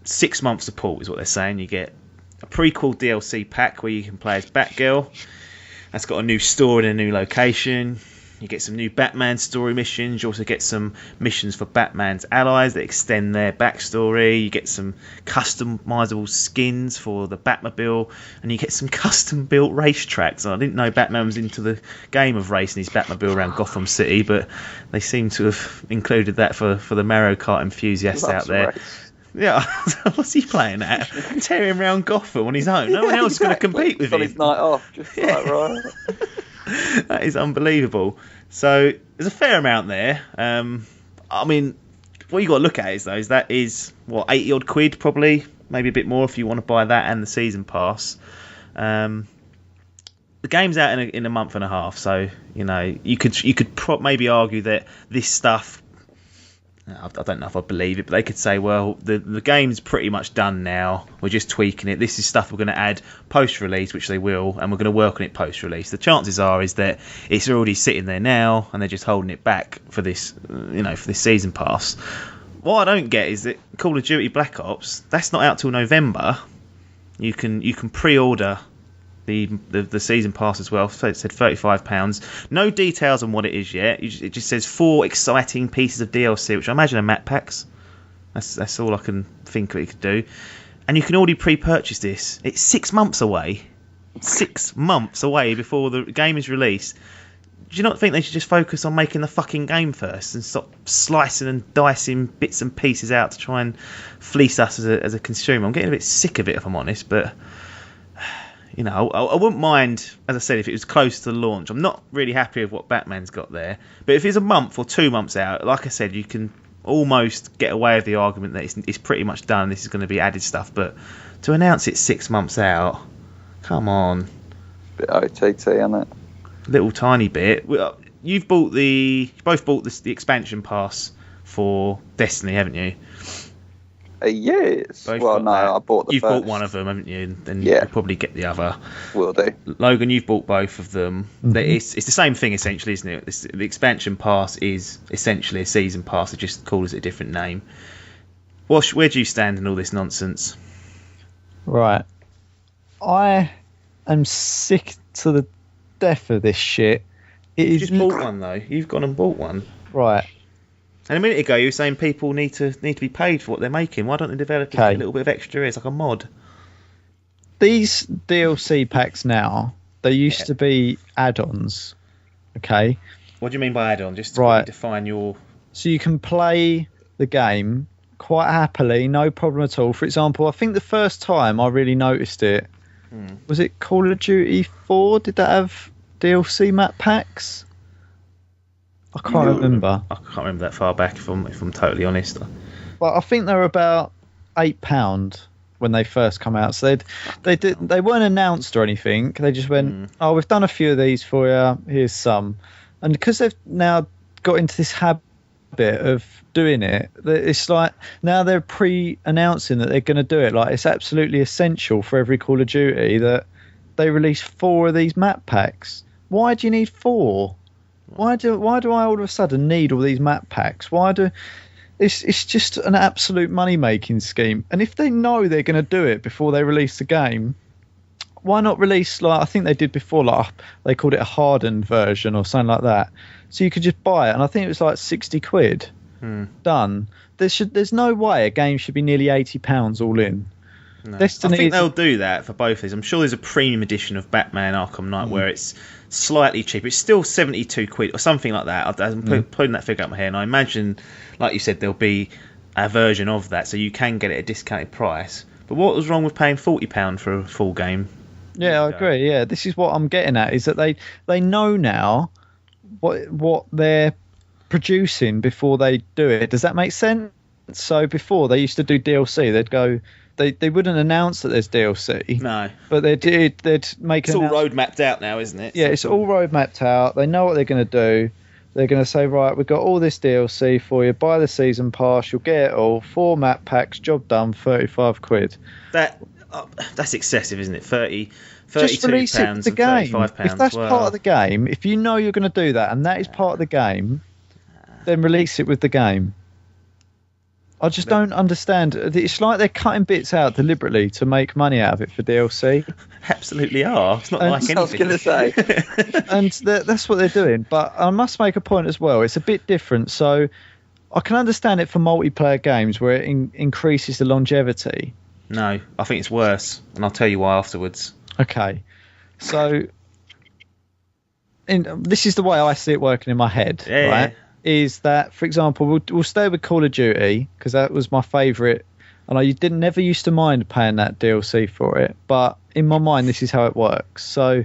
6 months support is what they're saying. You get a prequel DLC pack where you can play as Batgirl. That's got a new store in a new location. You get some new Batman story missions. You also get some missions for Batman's allies that extend their backstory. You get some customizable skins for the Batmobile, and you get some custom-built racetracks. I didn't know Batman was into the game of racing his Batmobile around Gotham City, but they seem to have included that for the Mario Kart enthusiasts out there. Race. Yeah, what's he playing at? Tearing around Gotham on his own. No one else is going to compete with him. His night off, just like, right. That is unbelievable. So there's a fair amount there. I mean, what you got to look at is that is what, 80 odd quid probably, maybe a bit more if you want to buy that and the season pass. The game's out in a month and a half, so you could maybe argue that this stuff I don't know if I believe it, but they could say, well, the game's pretty much done now. We're just tweaking it. This is stuff we're going to add post-release, which they will, and we're going to work on it post-release. The chances are is that it's already sitting there now, and they're just holding it back for this, for this season pass. What I don't get is that Call of Duty Black Ops, that's not out till November. You can pre-order the season pass as well. So it said £35. No details on what it is yet. It just says 4 exciting pieces of DLC, which I imagine are map packs. That's all I can think it could do. And you can already pre-purchase this. It's 6 months away. 6 months away before the game is released. Do you not think they should just focus on making the fucking game first and stop slicing and dicing bits and pieces out to try and fleece us as a consumer? I'm getting a bit sick of it, if I'm honest, but I wouldn't mind, as I said, if it was close to the launch. I'm not really happy with what Batman's got there, but if it's a month or 2 months out, like I said, you can almost get away with the argument that it's pretty much done. This is going to be added stuff, but to announce it 6 months out, come on, bit OTT, isn't it? Little tiny bit. You've both bought the expansion pass for Destiny, haven't you? Yes. Well, no, I bought the You've first. bought one of them, haven't you? And Yeah. you'll probably get the other. Will do. Logan, you've bought both of them. Mm-hmm. It's the same thing, essentially, isn't it? The expansion pass is essentially a season pass. It just calls it a different name. Where do you stand in all this nonsense? Right. I am sick to the death of this shit. You just bought one, though. You've gone and bought one. Right. And a minute ago, you were saying people need to be paid for what they're making. Why don't they develop a little bit of extra? It's like a mod. These DLC packs now, they used to be add-ons. Okay. What do you mean by add-on? Just to Right. define your... So you can play the game quite happily, no problem at all. For example, I think the first time I really noticed it, was it Call of Duty 4? Did that have DLC map packs? I can't remember. I can't remember that far back, if I'm totally honest. But I think they were about £8 when they first come out. So they weren't announced or anything. They just went, "Oh, we've done a few of these for you. Here's some." And because they've now got into this habit of doing it, it's like now they're pre-announcing that they're going to do it. Like it's absolutely essential for every Call of Duty that they release 4 of these map packs. Why do you need 4? Why do I all of a sudden need all these map packs? It's just an absolute money making scheme. And if they know they're going to do it before they release the game, why not release, like I think they did before, like they called it a hardened version or something like that. So you could just buy it, and I think it was like £60. Done. There's no way a game should be nearly £80 all in. No. Destiny I think they'll do that for both of these. I'm sure there's a premium edition of Batman Arkham Knight where it's slightly cheaper. It's still £72 or something like that. I'm putting that figure up my head, and I imagine, like you said, there'll be a version of that, so you can get it at a discounted price. But what was wrong with paying £40 for a full game? Yeah, I agree. Yeah, this is what I'm getting at, is that they know now what they're producing before they do it. Does that make sense? So before they used to do DLC, they'd go. They wouldn't announce that there's DLC. No. But they'd make it's all road mapped out now, isn't it? Yeah, it's all road mapped out. They know what they're going to do. They're going to say, right, we've got all this DLC for you. Buy the season pass. You'll get it all. 4 map packs. Job done. £35. That's excessive, isn't it? 32 Just release it with the game. £35. If that's part of the game, if you know you're going to do that and that is part of the game, then release it with the game. I just don't understand. It's like they're cutting bits out deliberately to make money out of it for DLC. Absolutely are. It's not like anything. I was going to say. And that's what they're doing. But I must make a point as well. It's a bit different. So I can understand it for multiplayer games where it increases the longevity. No, I think it's worse. And I'll tell you why afterwards. Okay. So this is the way I see it working in my head. Yeah, right? yeah. Is that, for example, we'll stay with Call of Duty because that was my favourite, and I never used to mind paying that DLC for it. But in my mind, this is how it works. So,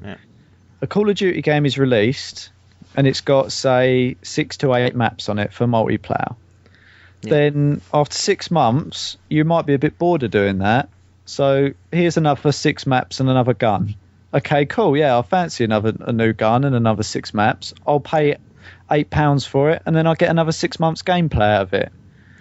a Call of Duty game is released, and it's got say 6 to 8 maps on it for multiplayer. Yeah. Then after 6 months, you might be a bit bored of doing that. So here's another 6 maps and another gun. Okay, cool. Yeah, I fancy a new gun and another 6 maps. I'll pay £8 for it, and then I get another 6 months gameplay out of it.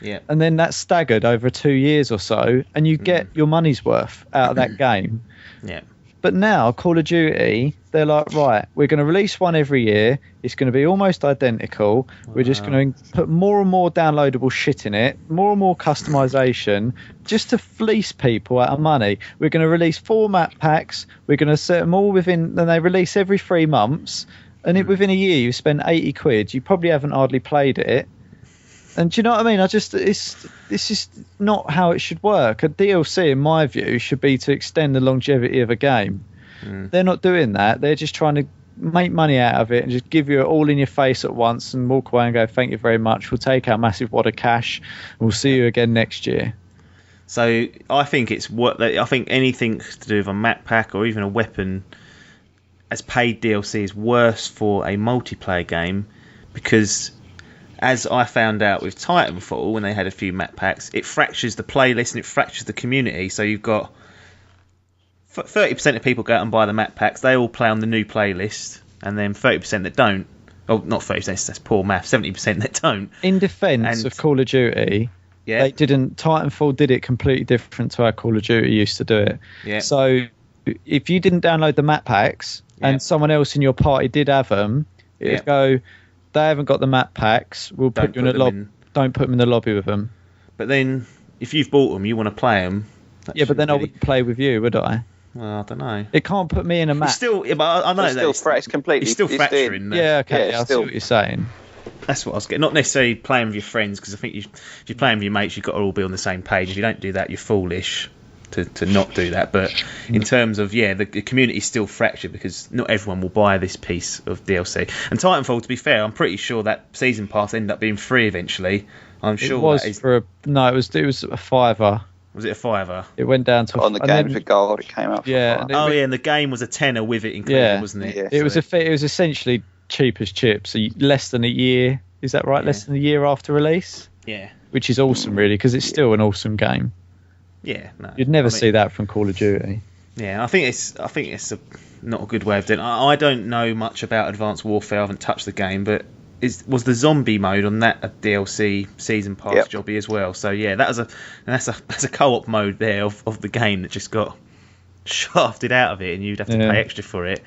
Yeah. And then that's staggered over 2 years or so, and you get your money's worth out of that game. Yeah. But now, Call of Duty, they're like, right, we're going to release one every year. It's going to be almost identical. Wow. We're just going to put more and more downloadable shit in it, more and more customization, just to fleece people out of money. We're going to release 4 map packs. We're going to set them all within, then they release every 3 months. And within a year, you spend 80 quid. You probably haven't hardly played it. And do you know what I mean? This is not how it should work. A DLC, in my view, should be to extend the longevity of a game. They're not doing that. They're just trying to make money out of it and just give you it all in your face at once and walk away and go, thank you very much. We'll take our massive wad of cash. We'll see you again next year. So I think I think anything to do with a map pack or even a weapon as paid DLC is worse for a multiplayer game, because as I found out with Titanfall, when they had a few map packs, it fractures the playlist and it fractures the community. So you've got 30% of people go out and buy the map packs. They all play on the new playlist, and then 30% that don't. Oh, not 30%. That's poor math. 70% that don't. In defence of Call of Duty, they didn't. Titanfall did it completely different to how Call of Duty used to do it. Yeah. So if you didn't download the map packs and someone else in your party did have them, it'd go, they haven't got the map packs. We'll put you in a lobby. Don't put them in the lobby with them. But then, if you've bought them, you want to play them. But then I wouldn't play with you, would I? Well, I don't know. It can't put me in a map. But I know it's completely. It's still fracturing. Yeah, okay. I see what you're saying. That's what I was getting. Not necessarily playing with your friends, because I think if you're playing with your mates, you've got to all be on the same page. If you don't do that, you're foolish to not do that. But in terms of, the community is still fractured, because not everyone will buy this piece of DLC. And Titanfall, to be fair, I'm pretty sure that season pass ended up being free eventually. I'm sure it was it was a $5. Was it a $5? It went down to on the game for gold. It came out. And the game was a tenner with it included, wasn't it? Yeah, it was essentially cheap as chips. So less than a year. Is that right? Yeah. Less than a year after release. Yeah. Which is awesome, really, because it's still an awesome game. Yeah. No. You'd never see that from Call of Duty. Yeah, I think it's not a good way of doing it. I don't know much about Advanced Warfare. I haven't touched the game, but was the zombie mode on that a DLC season pass jobby as well? So that's a co-op mode there of the game that just got shafted out of it, and you'd have to pay extra for it.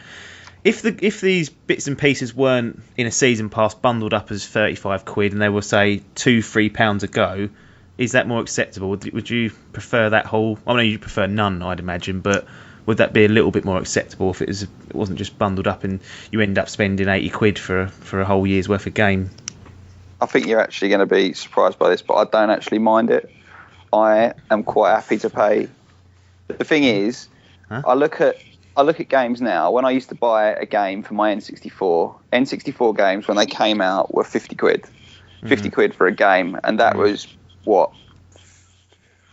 If these bits and pieces weren't in a season pass bundled up as 35 quid and they were, say, £2-3 a go, is that more acceptable? Would you prefer that whole? I mean, you prefer none, I'd imagine, but would that be a little bit more acceptable if it wasn't just bundled up and you end up spending 80 quid for a whole year's worth of game? I think you're actually going to be surprised by this, but I don't actually mind it. I am quite happy to pay. The thing is, I look at games now. When I used to buy a game for my N64 games when they came out were 50 quid. 50 quid for a game, and that was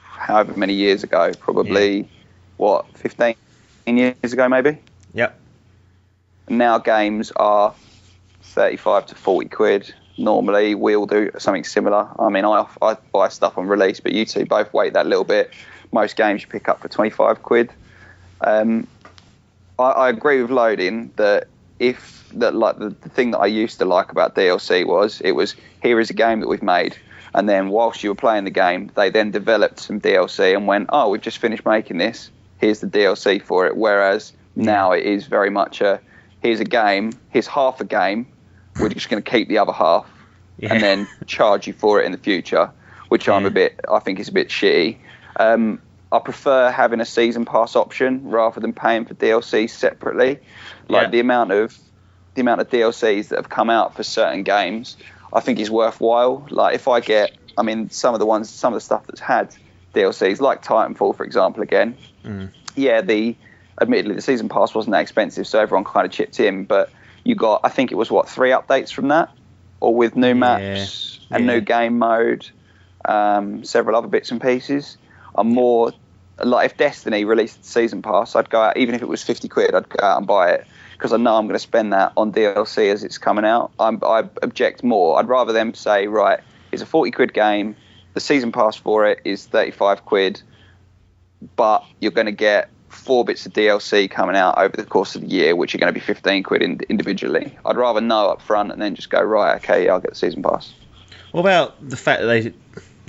however many years ago, probably 15 years ago maybe. Yep. And now games are 35 to 40 quid. Normally we'll do something similar. I mean, I buy stuff on release, but you two both wait that little bit. Most games you pick up for 25 quid. I agree with Loading that the thing that I used to like about DLC was here is a game that we've made, and then whilst you were playing the game, they then developed some DLC and went, oh, we've just finished making this. Here's the DLC for it. Whereas now it is very much here's a game, here's half a game, we're just going to keep the other half and then charge you for it in the future, which I think is a bit shitty. I prefer having a season pass option rather than paying for DLC separately. The amount of DLCs that have come out for certain games, I think is worthwhile. Like if I get, some of the stuff that's had DLCs, like Titanfall, for example, again. Admittedly, the season pass wasn't that expensive, so everyone kind of chipped in. But you got, I think it was 3 updates from that, all with new maps and new game mode, several other bits and pieces. I'm more like, if Destiny released the season pass, I'd go out, even if it was 50 quid, I'd go out and buy it, because I know I'm going to spend that on DLC as it's coming out. I object more. I'd rather them say, right, it's a 40 quid game, the season pass for it is 35 quid, but you're going to get 4 bits of DLC coming out over the course of the year, which are going to be 15 quid individually. I'd rather know up front and then just go, right, okay, I'll get the season pass. What about the fact that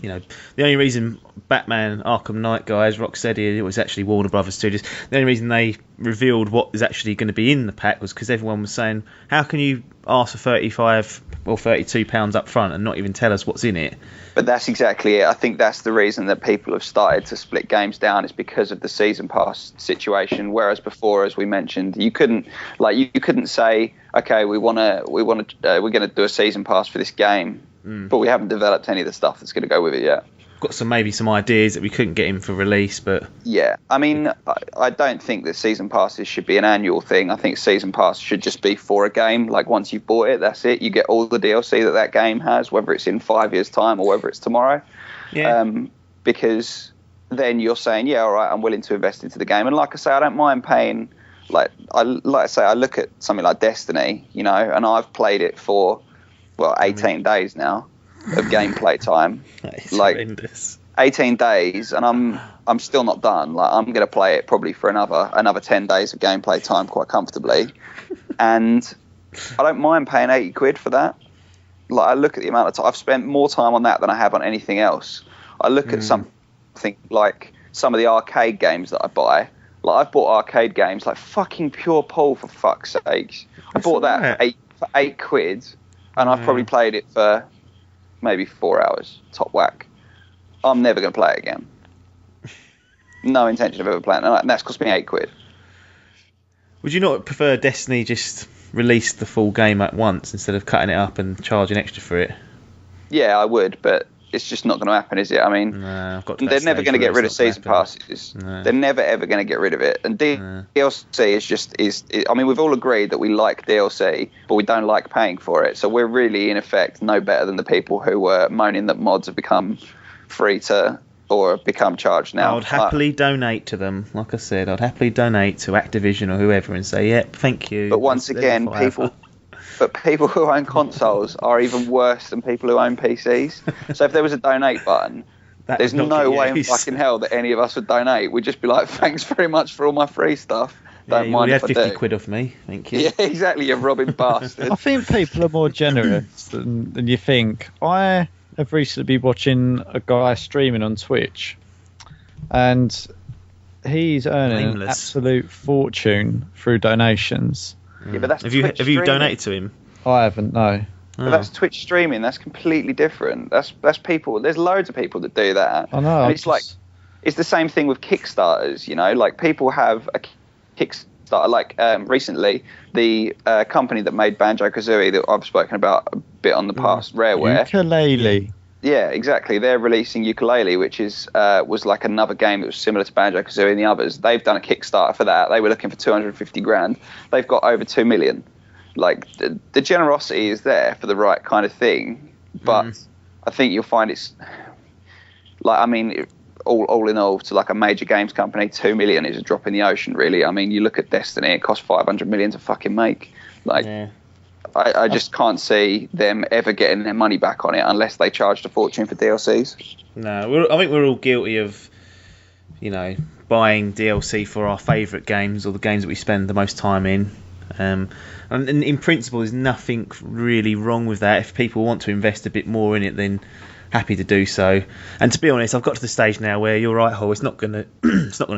the only reason Batman Arkham Knight guys, Rocksteady, it was actually Warner Brothers Studios, the only reason they revealed what is actually going to be in the pack was because everyone was saying, how can you ask for £35 or £32 up front and not even tell us what's in it? But that's exactly it. I think that's the reason that people have started to split games down, is because of the season pass situation. Whereas before, as we mentioned, you couldn't say, okay, we're going to do a season pass for this game, but we haven't developed any of the stuff that's going to go with it yet. Got maybe some ideas that we couldn't get in for release, but yeah, I mean, I don't think that season passes should be an annual thing. I think season pass should just be for a game. Like, once you've bought it, that's it. You get all the DLC that game has, whether it's in 5 years' time or whether it's tomorrow. Yeah. Because then you're saying, yeah, all right, I'm willing to invest into the game. And like I say, I don't mind paying. I look at something like Destiny, and I've played it for 18 days now of gameplay time. That is horrendous. 18 days, and I'm still not done. Like, I'm going to play it probably for another 10 days of gameplay time quite comfortably, and I don't mind paying £80 for that. Like, I look at the amount of time I've spent, more time on that than I have on anything else. I look at something like some of the arcade games that I buy. Like, I've bought arcade games like fucking Pure Pull, for fuck's sakes. I bought that for £8, and I've probably played it for maybe 4 hours, top whack. I'm never going to play it again. No intention of ever playing it, and that's cost me £8. Would you not prefer Destiny just release the full game at once instead of cutting it up and charging extra for it? Yeah, I would, but it's just not going to happen, is it? I mean, they're never going to get rid of season passes. No. They're never ever going to get rid of it. And DLC is. I mean, we've all agreed that we like DLC, but we don't like paying for it. So we're really, in effect, no better than the people who were moaning that mods have become free to or become charged now. I would happily donate to them. Like I said, I'd happily donate to Activision or whoever and say, yep, thank you. But once again, people who own consoles are even worse than people who own PCs. So if there was a donate button, there's no way in fucking hell that any of us would donate. We'd just be like, thanks very much for all my free stuff. Don't mind if I do. You had 50 quid off me, thank you. Yeah, exactly, you robbing bastard. I think people are more generous than you think. I have recently been watching a guy streaming on Twitch, and he's earning an absolute fortune through donations. Yeah, but that's have you donated to him? I haven't, no. But that's Twitch streaming. That's completely different. That's people. There's loads of people that do that. I know. And it's the same thing with Kickstarters. Like, people have a Kickstarter. Like, recently, the company that made Banjo-Kazooie that I've spoken about a bit on the past, Rareware. Ukulele. Yeah, exactly. They're releasing Ukulele, which was like another game that was similar to Banjo-Kazooie and the others. They've done a Kickstarter for that. They were looking for 250 grand. They've got over 2 million. Like, the generosity is there for the right kind of thing, but I think you'll find it's like, I mean, all in all, to like a major games company, 2 million is a drop in the ocean, really. I mean, you look at Destiny, it cost 500 million to fucking make. Like, I just can't see them ever getting their money back on it unless they charged a fortune for DLCs. No, I think we're all guilty of, buying DLC for our favourite games or the games that we spend the most time in. And in principle, there's nothing really wrong with that. If people want to invest a bit more in it, then happy to do so. And to be honest, I've got to the stage now where you're right, Hall. It's not gonna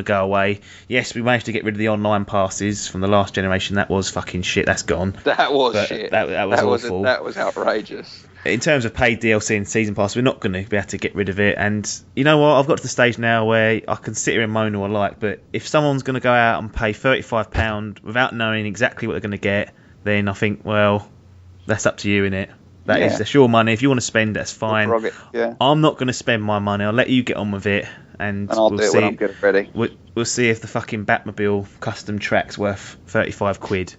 go away. Yes, we managed to get rid of the online passes from the last generation. That was fucking shit. That's gone. That was shit. That was awful. That was outrageous. In terms of paid DLC and season pass, we're not going to be able to get rid of it. And you know what? I've got to the stage now where I can sit here and moan all I like, but if someone's going to go out and pay £35 without knowing exactly what they're going to get, then I think, well, that's up to you, innit? That's your money. If you want to spend, that's fine. Yeah. I'm not going to spend my money. I'll let you get on with it, and I'll do it when I'm good and ready. We'll see if the fucking Batmobile custom track's worth 35 quid.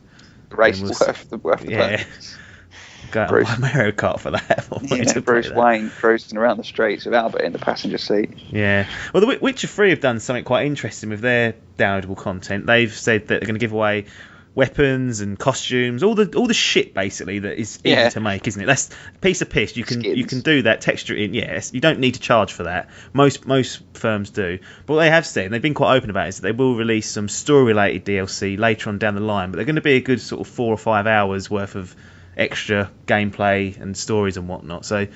The race is worth the yeah. Go Bruce, buy Mario Kart for that. Bruce Wayne cruising around the streets with Albert in the passenger seat. Yeah. Well, the Witcher 3 have done something quite interesting with their downloadable content. They've said that they're going to give away weapons and costumes, all the shit basically that is easy to make, isn't it? That's a piece of piss. You can do that, texture it in. Yes, you don't need to charge for that. Most firms do. But what they have said, and they've been quite open about it, is that they will release some story related DLC later on down the line, but they're going to be a good sort of 4 or 5 hours worth of extra gameplay and stories and whatnot. So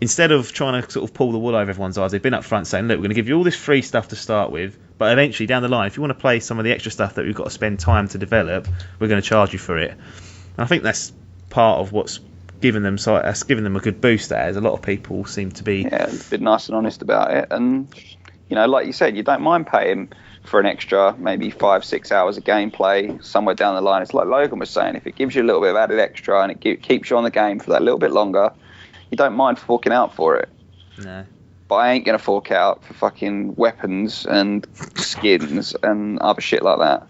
instead of trying to sort of pull the wool over everyone's eyes, they've been up front saying, look, we're going to give you all this free stuff to start with, but eventually down the line, if you want to play some of the extra stuff that we've got to spend time to develop, we're going to charge you for it. And I think that's part of what's given them a good boost. As a lot of people seem to be been nice and honest about it, and like you said, you don't mind paying for an extra maybe 5-6 hours of gameplay somewhere down the line. It's like Logan was saying, if it gives you a little bit of added extra and it keeps you on the game for that little bit longer, you don't mind forking out for it. No. But I ain't going to fork out for fucking weapons and skins and other shit like that.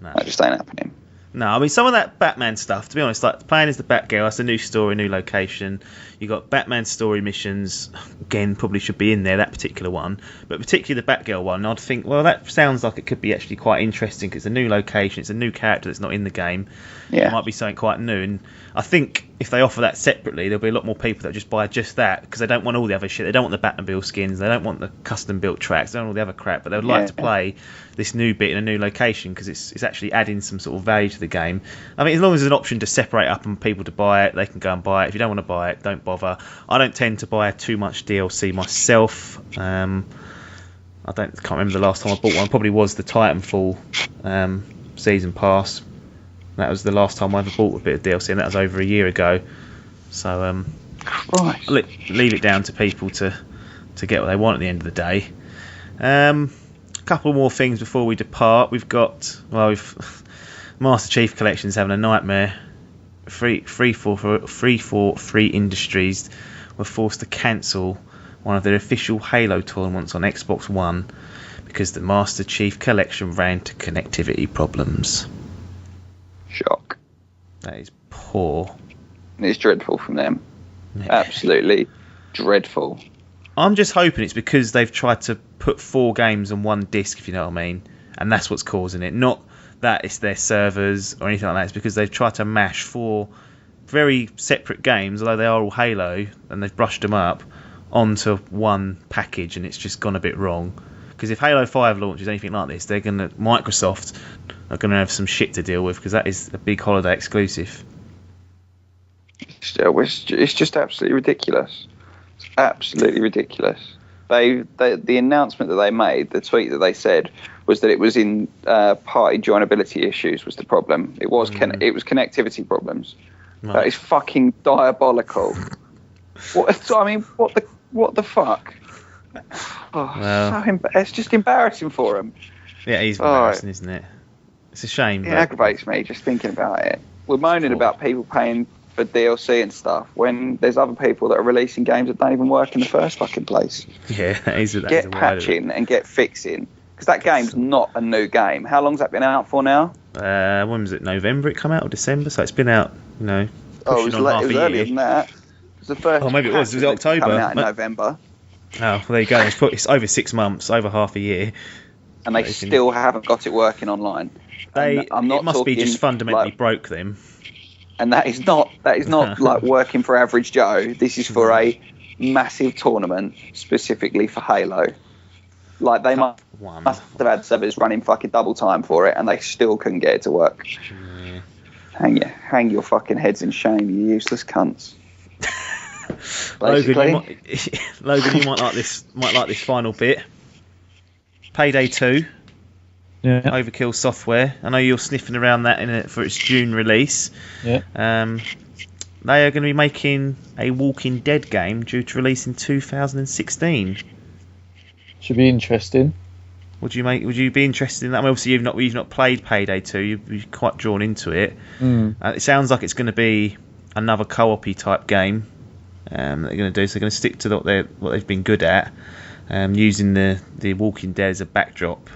No. That just ain't happening. No, I mean, some of that Batman stuff, to be honest, like playing as the Batgirl, that's a new story, new location. You got Batman story missions, again, probably should be in there, that particular one. But particularly the Batgirl one, I'd think, well, that sounds like it could be actually quite interesting because it's a new location, it's a new character that's not in the game. Yeah. It might be something quite new. And I think if they offer that separately, there'll be a lot more people that just buy just that because they don't want all the other shit. They don't want the Batmobile skins, they don't want the custom built tracks, they don't want all the other crap, but they would like to play this new bit in a new location because it's actually adding some sort of value to the game. I mean, as long as there's an option to separate up and people to buy it, they can go and buy it. If you don't want to buy it, don't bother. I don't tend to buy too much DLC myself. I can't remember the last time I bought one. Probably was the Titanfall season pass. That was the last time I ever bought a bit of DLC, and that was over a year ago. So leave it down to people to get what they want at the end of the day. A couple more things before we depart. We've got Master Chief Collection's having a nightmare. Free Industries were forced to cancel one of their official Halo tournaments on Xbox One because the Master Chief Collection ran into connectivity problems. Shock. That is poor. It's dreadful from them. Absolutely dreadful. I'm just hoping it's because they've tried to put 4 games on one disc, if you know what I mean, and that's what's causing it. Not that it's their servers or anything like that. It's because they've tried to mash 4 very separate games, although they are all Halo, and they've brushed them up onto one package, and it's just gone a bit wrong. Because if Halo 5 launches anything like this, Microsoft are going to have some shit to deal with because that is a big holiday exclusive. It's just absolutely ridiculous. It's absolutely ridiculous. The announcement that they made, the tweet that they said, was that it was in party joinability issues was the problem. It was connectivity problems. Right. That is fucking diabolical. What the fuck? It's just embarrassing for them. Yeah, it is embarrassing, isn't it? It's a shame. It aggravates me just thinking about it. We're moaning about people paying for DLC and stuff when there's other people that are releasing games that don't even work in the first fucking place. Yeah, that is get patching and get fixing, because that game's not a new game. How long's that been out for now? When was it? November it come out, or December? So it's been out, it was earlier than that. It was the first. Maybe it was October. Coming out in November. Oh, well, there you go. It's over 6 months, over half a year, and they still haven't got it working online. It must be just fundamentally broke them. And that is not like working for average Joe. This is for a massive tournament specifically for Halo. Like they must have had servers running fucking double time for it, and they still couldn't get it to work. Yeah. Hang your fucking heads in shame, you useless cunts. Logan, you might like this final bit. Payday 2. Yeah. Overkill Software. I know you're sniffing around that for its June release. Yeah. They are going to be making a Walking Dead game due to release in 2016. Should be interesting. Would you be interested in that? Obviously, you've not played Payday 2. You'd be quite drawn into it. It sounds like it's going to be another co-op-y type game that they're going to do. So they're going to stick to what they've been good at, using the Walking Dead as a backdrop.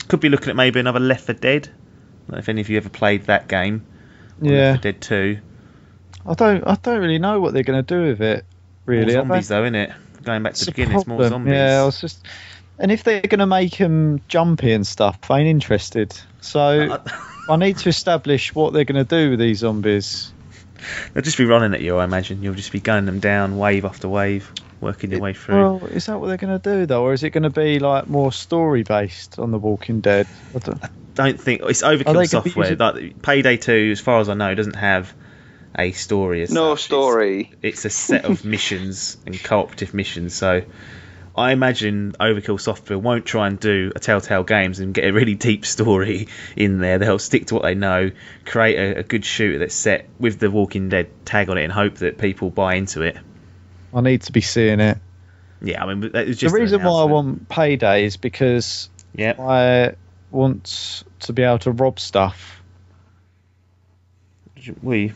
Could be looking at maybe another Left 4 Dead. I don't know if any of you ever played that game. Left 4 Dead 2. I don't really know what they're going to do with it. Really, more zombies though, innit? Going back to the beginning, it's more zombies. Yeah, and if they're going to make them jumpy and stuff, I ain't interested. So I need to establish what they're going to do with these zombies. They'll just be running at you, I imagine. You'll just be gunning them down, wave after wave, working your way through. Well, is that what they're going to do, though? Or is it going to be like more story-based on The Walking Dead? I don't think... It's Overkill Software. Like, Payday 2, as far as I know, doesn't have a story as No such. story. It's a set of missions and cooperative missions. So I imagine Overkill Software won't try and do a Telltale Games and get a really deep story in there. They'll stick to what they know, create a good shooter that's set with the Walking Dead tag on it, and hope that people buy into it. I need to be seeing it. Yeah, I mean, it's just the reason why I want Payday is because I want to be able to rob stuff. Can't you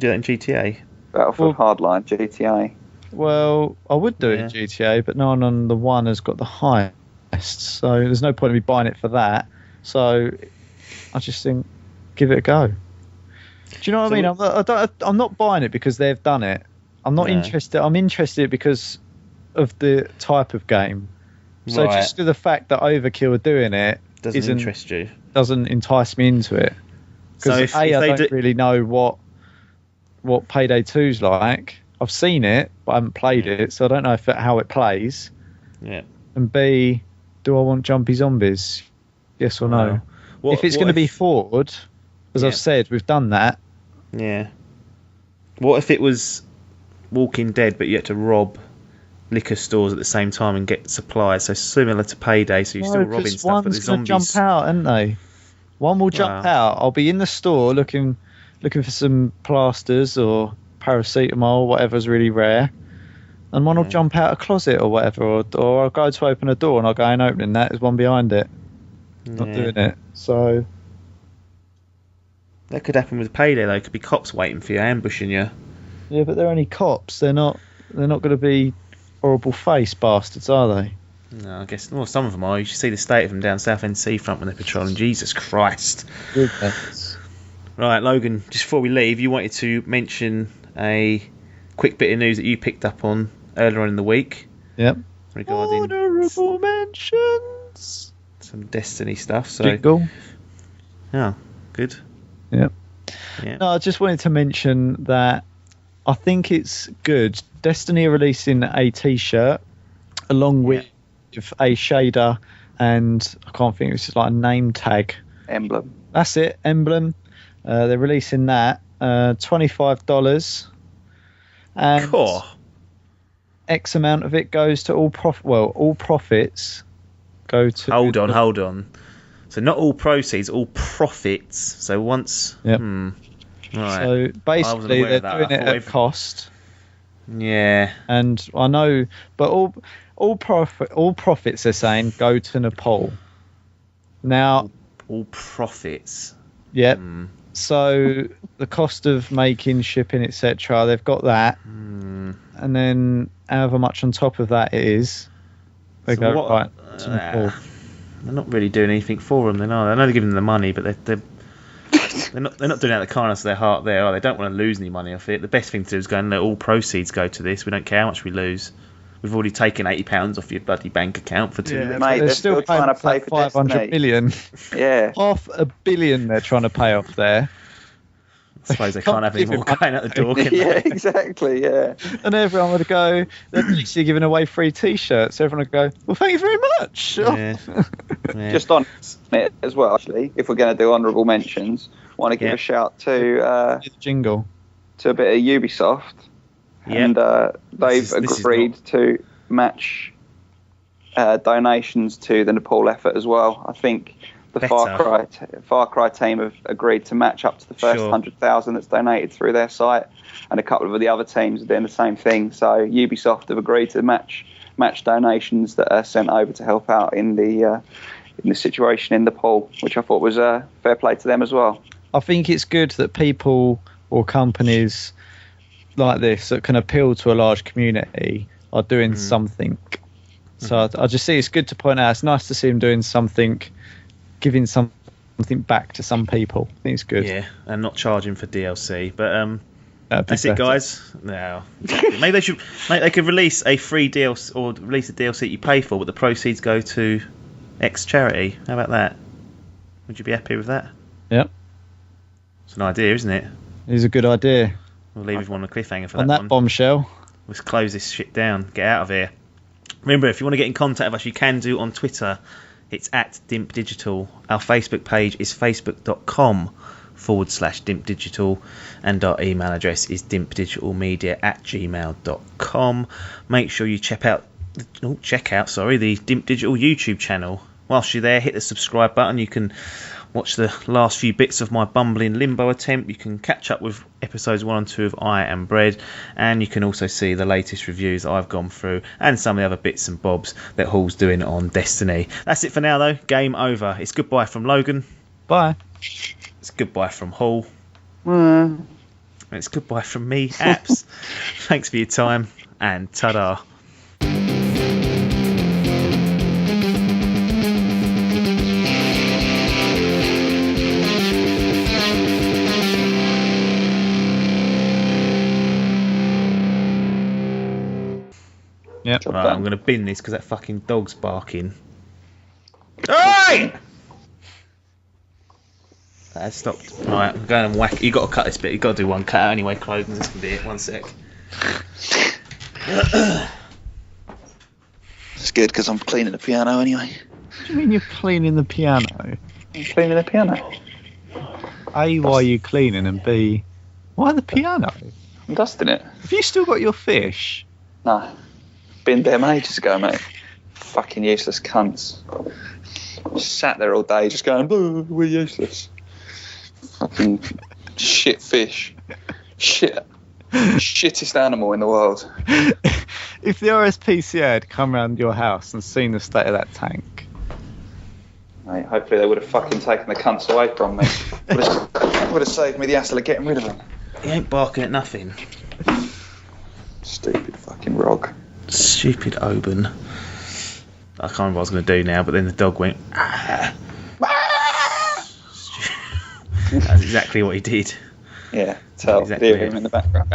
do that in GTA? Battlefield Hardline, GTA. Well, I would do it in GTA, but no one on the one has got the highest, so there's no point in me buying it for that. So I just think, give it a go. Do you know what I mean? I'm not buying it because they've done it. I'm not interested. I'm interested because of the type of game. So just the fact that Overkill are doing it doesn't interest you. Doesn't entice me into it. Because I don't really know what Payday 2's like. I've seen it, but I haven't played it, so I don't know how it plays. Yeah. And B, do I want jumpy zombies? Yes or no? If it's going to be forward, as I've said, we've done that. Yeah. What if it was Walking Dead, but you had to rob liquor stores at the same time and get supplies? So similar to Payday, so you're still robbing stuff, but the zombies jump out, aren't they? One will jump out. I'll be in the store looking for some plasters or paracetamol, whatever's really rare, and one will jump out a closet or whatever, or I'll go to open a door and I'll go and opening that. There's one behind it. Not doing it. So that could happen with Payday though. It could be cops waiting for you, ambushing you. Yeah, but they're only cops. They're not going to be horrible face bastards, are they? No, I guess. Well, some of them are. You should see the state of them down Southend Seafront when they're patrolling. Jesus Christ. Goodness. Right, Logan, just before we leave, you wanted to mention a quick bit of news that you picked up on earlier on in the week. Yep. Regarding honourable mentions. Some Destiny stuff. So. Jingle. Oh, good. Yep. Yeah. No, I just wanted to mention that I think it's good. Destiny are releasing a T-shirt along with a shader and I can't think, it's just like a name tag. Emblem. That's it, emblem. They're releasing that. $25. And cool. X amount of it goes to all profits go to... Hold on. So not all proceeds, all profits. So once... Yep. Right. So basically they're doing it at cost. Yeah. And I know, but all profits they're saying go to Nepal. Now... All profits. Yep. So the cost of making, shipping, etc., they've got that. And then however much on top of that it is, they go right to Nepal. They're not really doing anything for them, then, are they? I know they're giving them the money, but they're not doing it out of the kindness of their heart there, are they? They don't want to lose any money off it. The best thing to do is go and let all proceeds go to this. We don't care how much we lose. We've already taken £80 off your bloody bank account for 2 minutes. Mate, they're still trying to pay for 500 million. Yeah. $500 million they're trying to pay off there. I suppose they can't have any more going out the door, can yeah, they? exactly, yeah. And everyone would go, they're basically giving away free T-shirts. Everyone would go, well, thank you very much. Yeah. Yeah. Just on it as well, actually, if we're going to do honourable mentions, I want to give a shout to jingle to a bit of Ubisoft. And they've agreed to match donations to the Nepal effort as well. I think the Far Cry team have agreed to match up to the first 100,000 that's donated through their site, and a couple of the other teams are doing the same thing. So Ubisoft have agreed to match donations that are sent over to help out in the situation in Nepal, which I thought was fair play to them as well. I think it's good that people or companies like this that can appeal to a large community are doing something. So I just see it's good to point out. It's nice to see them doing something, giving something back to some people. I think it's good. Yeah, and not charging for DLC. But that's better. it, guys. No, maybe they should. Maybe they could release a free DLC or release a DLC that you pay for, but the proceeds go to X charity. How about that? Would you be happy with that? Yep. It's an idea, isn't it? It is a good idea. We'll leave everyone on a cliffhanger for on that one. Bombshell. Let's close this shit down. Get out of here. Remember, if you want to get in contact with us, you can do on Twitter. It's at Dimp Digital. Our Facebook page is facebook.com/ dimpdigital, and our email address is dimpdigitalmedia@gmail.com. Make sure you check out the Dimp Digital YouTube channel. Whilst you're there, hit the subscribe button. You can watch the last few bits of my bumbling limbo attempt. You can catch up with episodes 1 and 2 of I Am Bread, and you can also see the latest reviews I've gone through and some of the other bits and bobs that Hall's doing on Destiny. That's it for now, though. Game over. It's goodbye from Logan. Bye. It's goodbye from Hall. And it's goodbye from me, Apps. Thanks for your time, and ta-da. Yep. Right, I'm going to bin this because that fucking dog's barking. Hey! That has stopped. Right, I'm going and whack. You got to cut this bit. You got to do one cut out anyway, Clothing. This can be it. 1 sec. It's good because I'm cleaning the piano anyway. What do you mean you're cleaning the piano? I'm cleaning the piano. A, why are you cleaning? And B, why the piano? I'm dusting it. Have you still got your fish? No. Been them ages ago, mate. Fucking useless cunts. Sat there all day just going, "Boo, we're useless." Fucking shit fish. Shit. Shittest animal in the world. If the RSPCA had come round your house and seen the state of that tank. Mate, hopefully they would have fucking taken the cunts away from me. Would have saved me the hassle of getting rid of them. He ain't barking at nothing. Stupid fucking rog. Stupid Oban. I can't remember what I was going to do now, but then the dog went. Ah. That's exactly what he did. Yeah, tell. Exactly. Hear him in the background.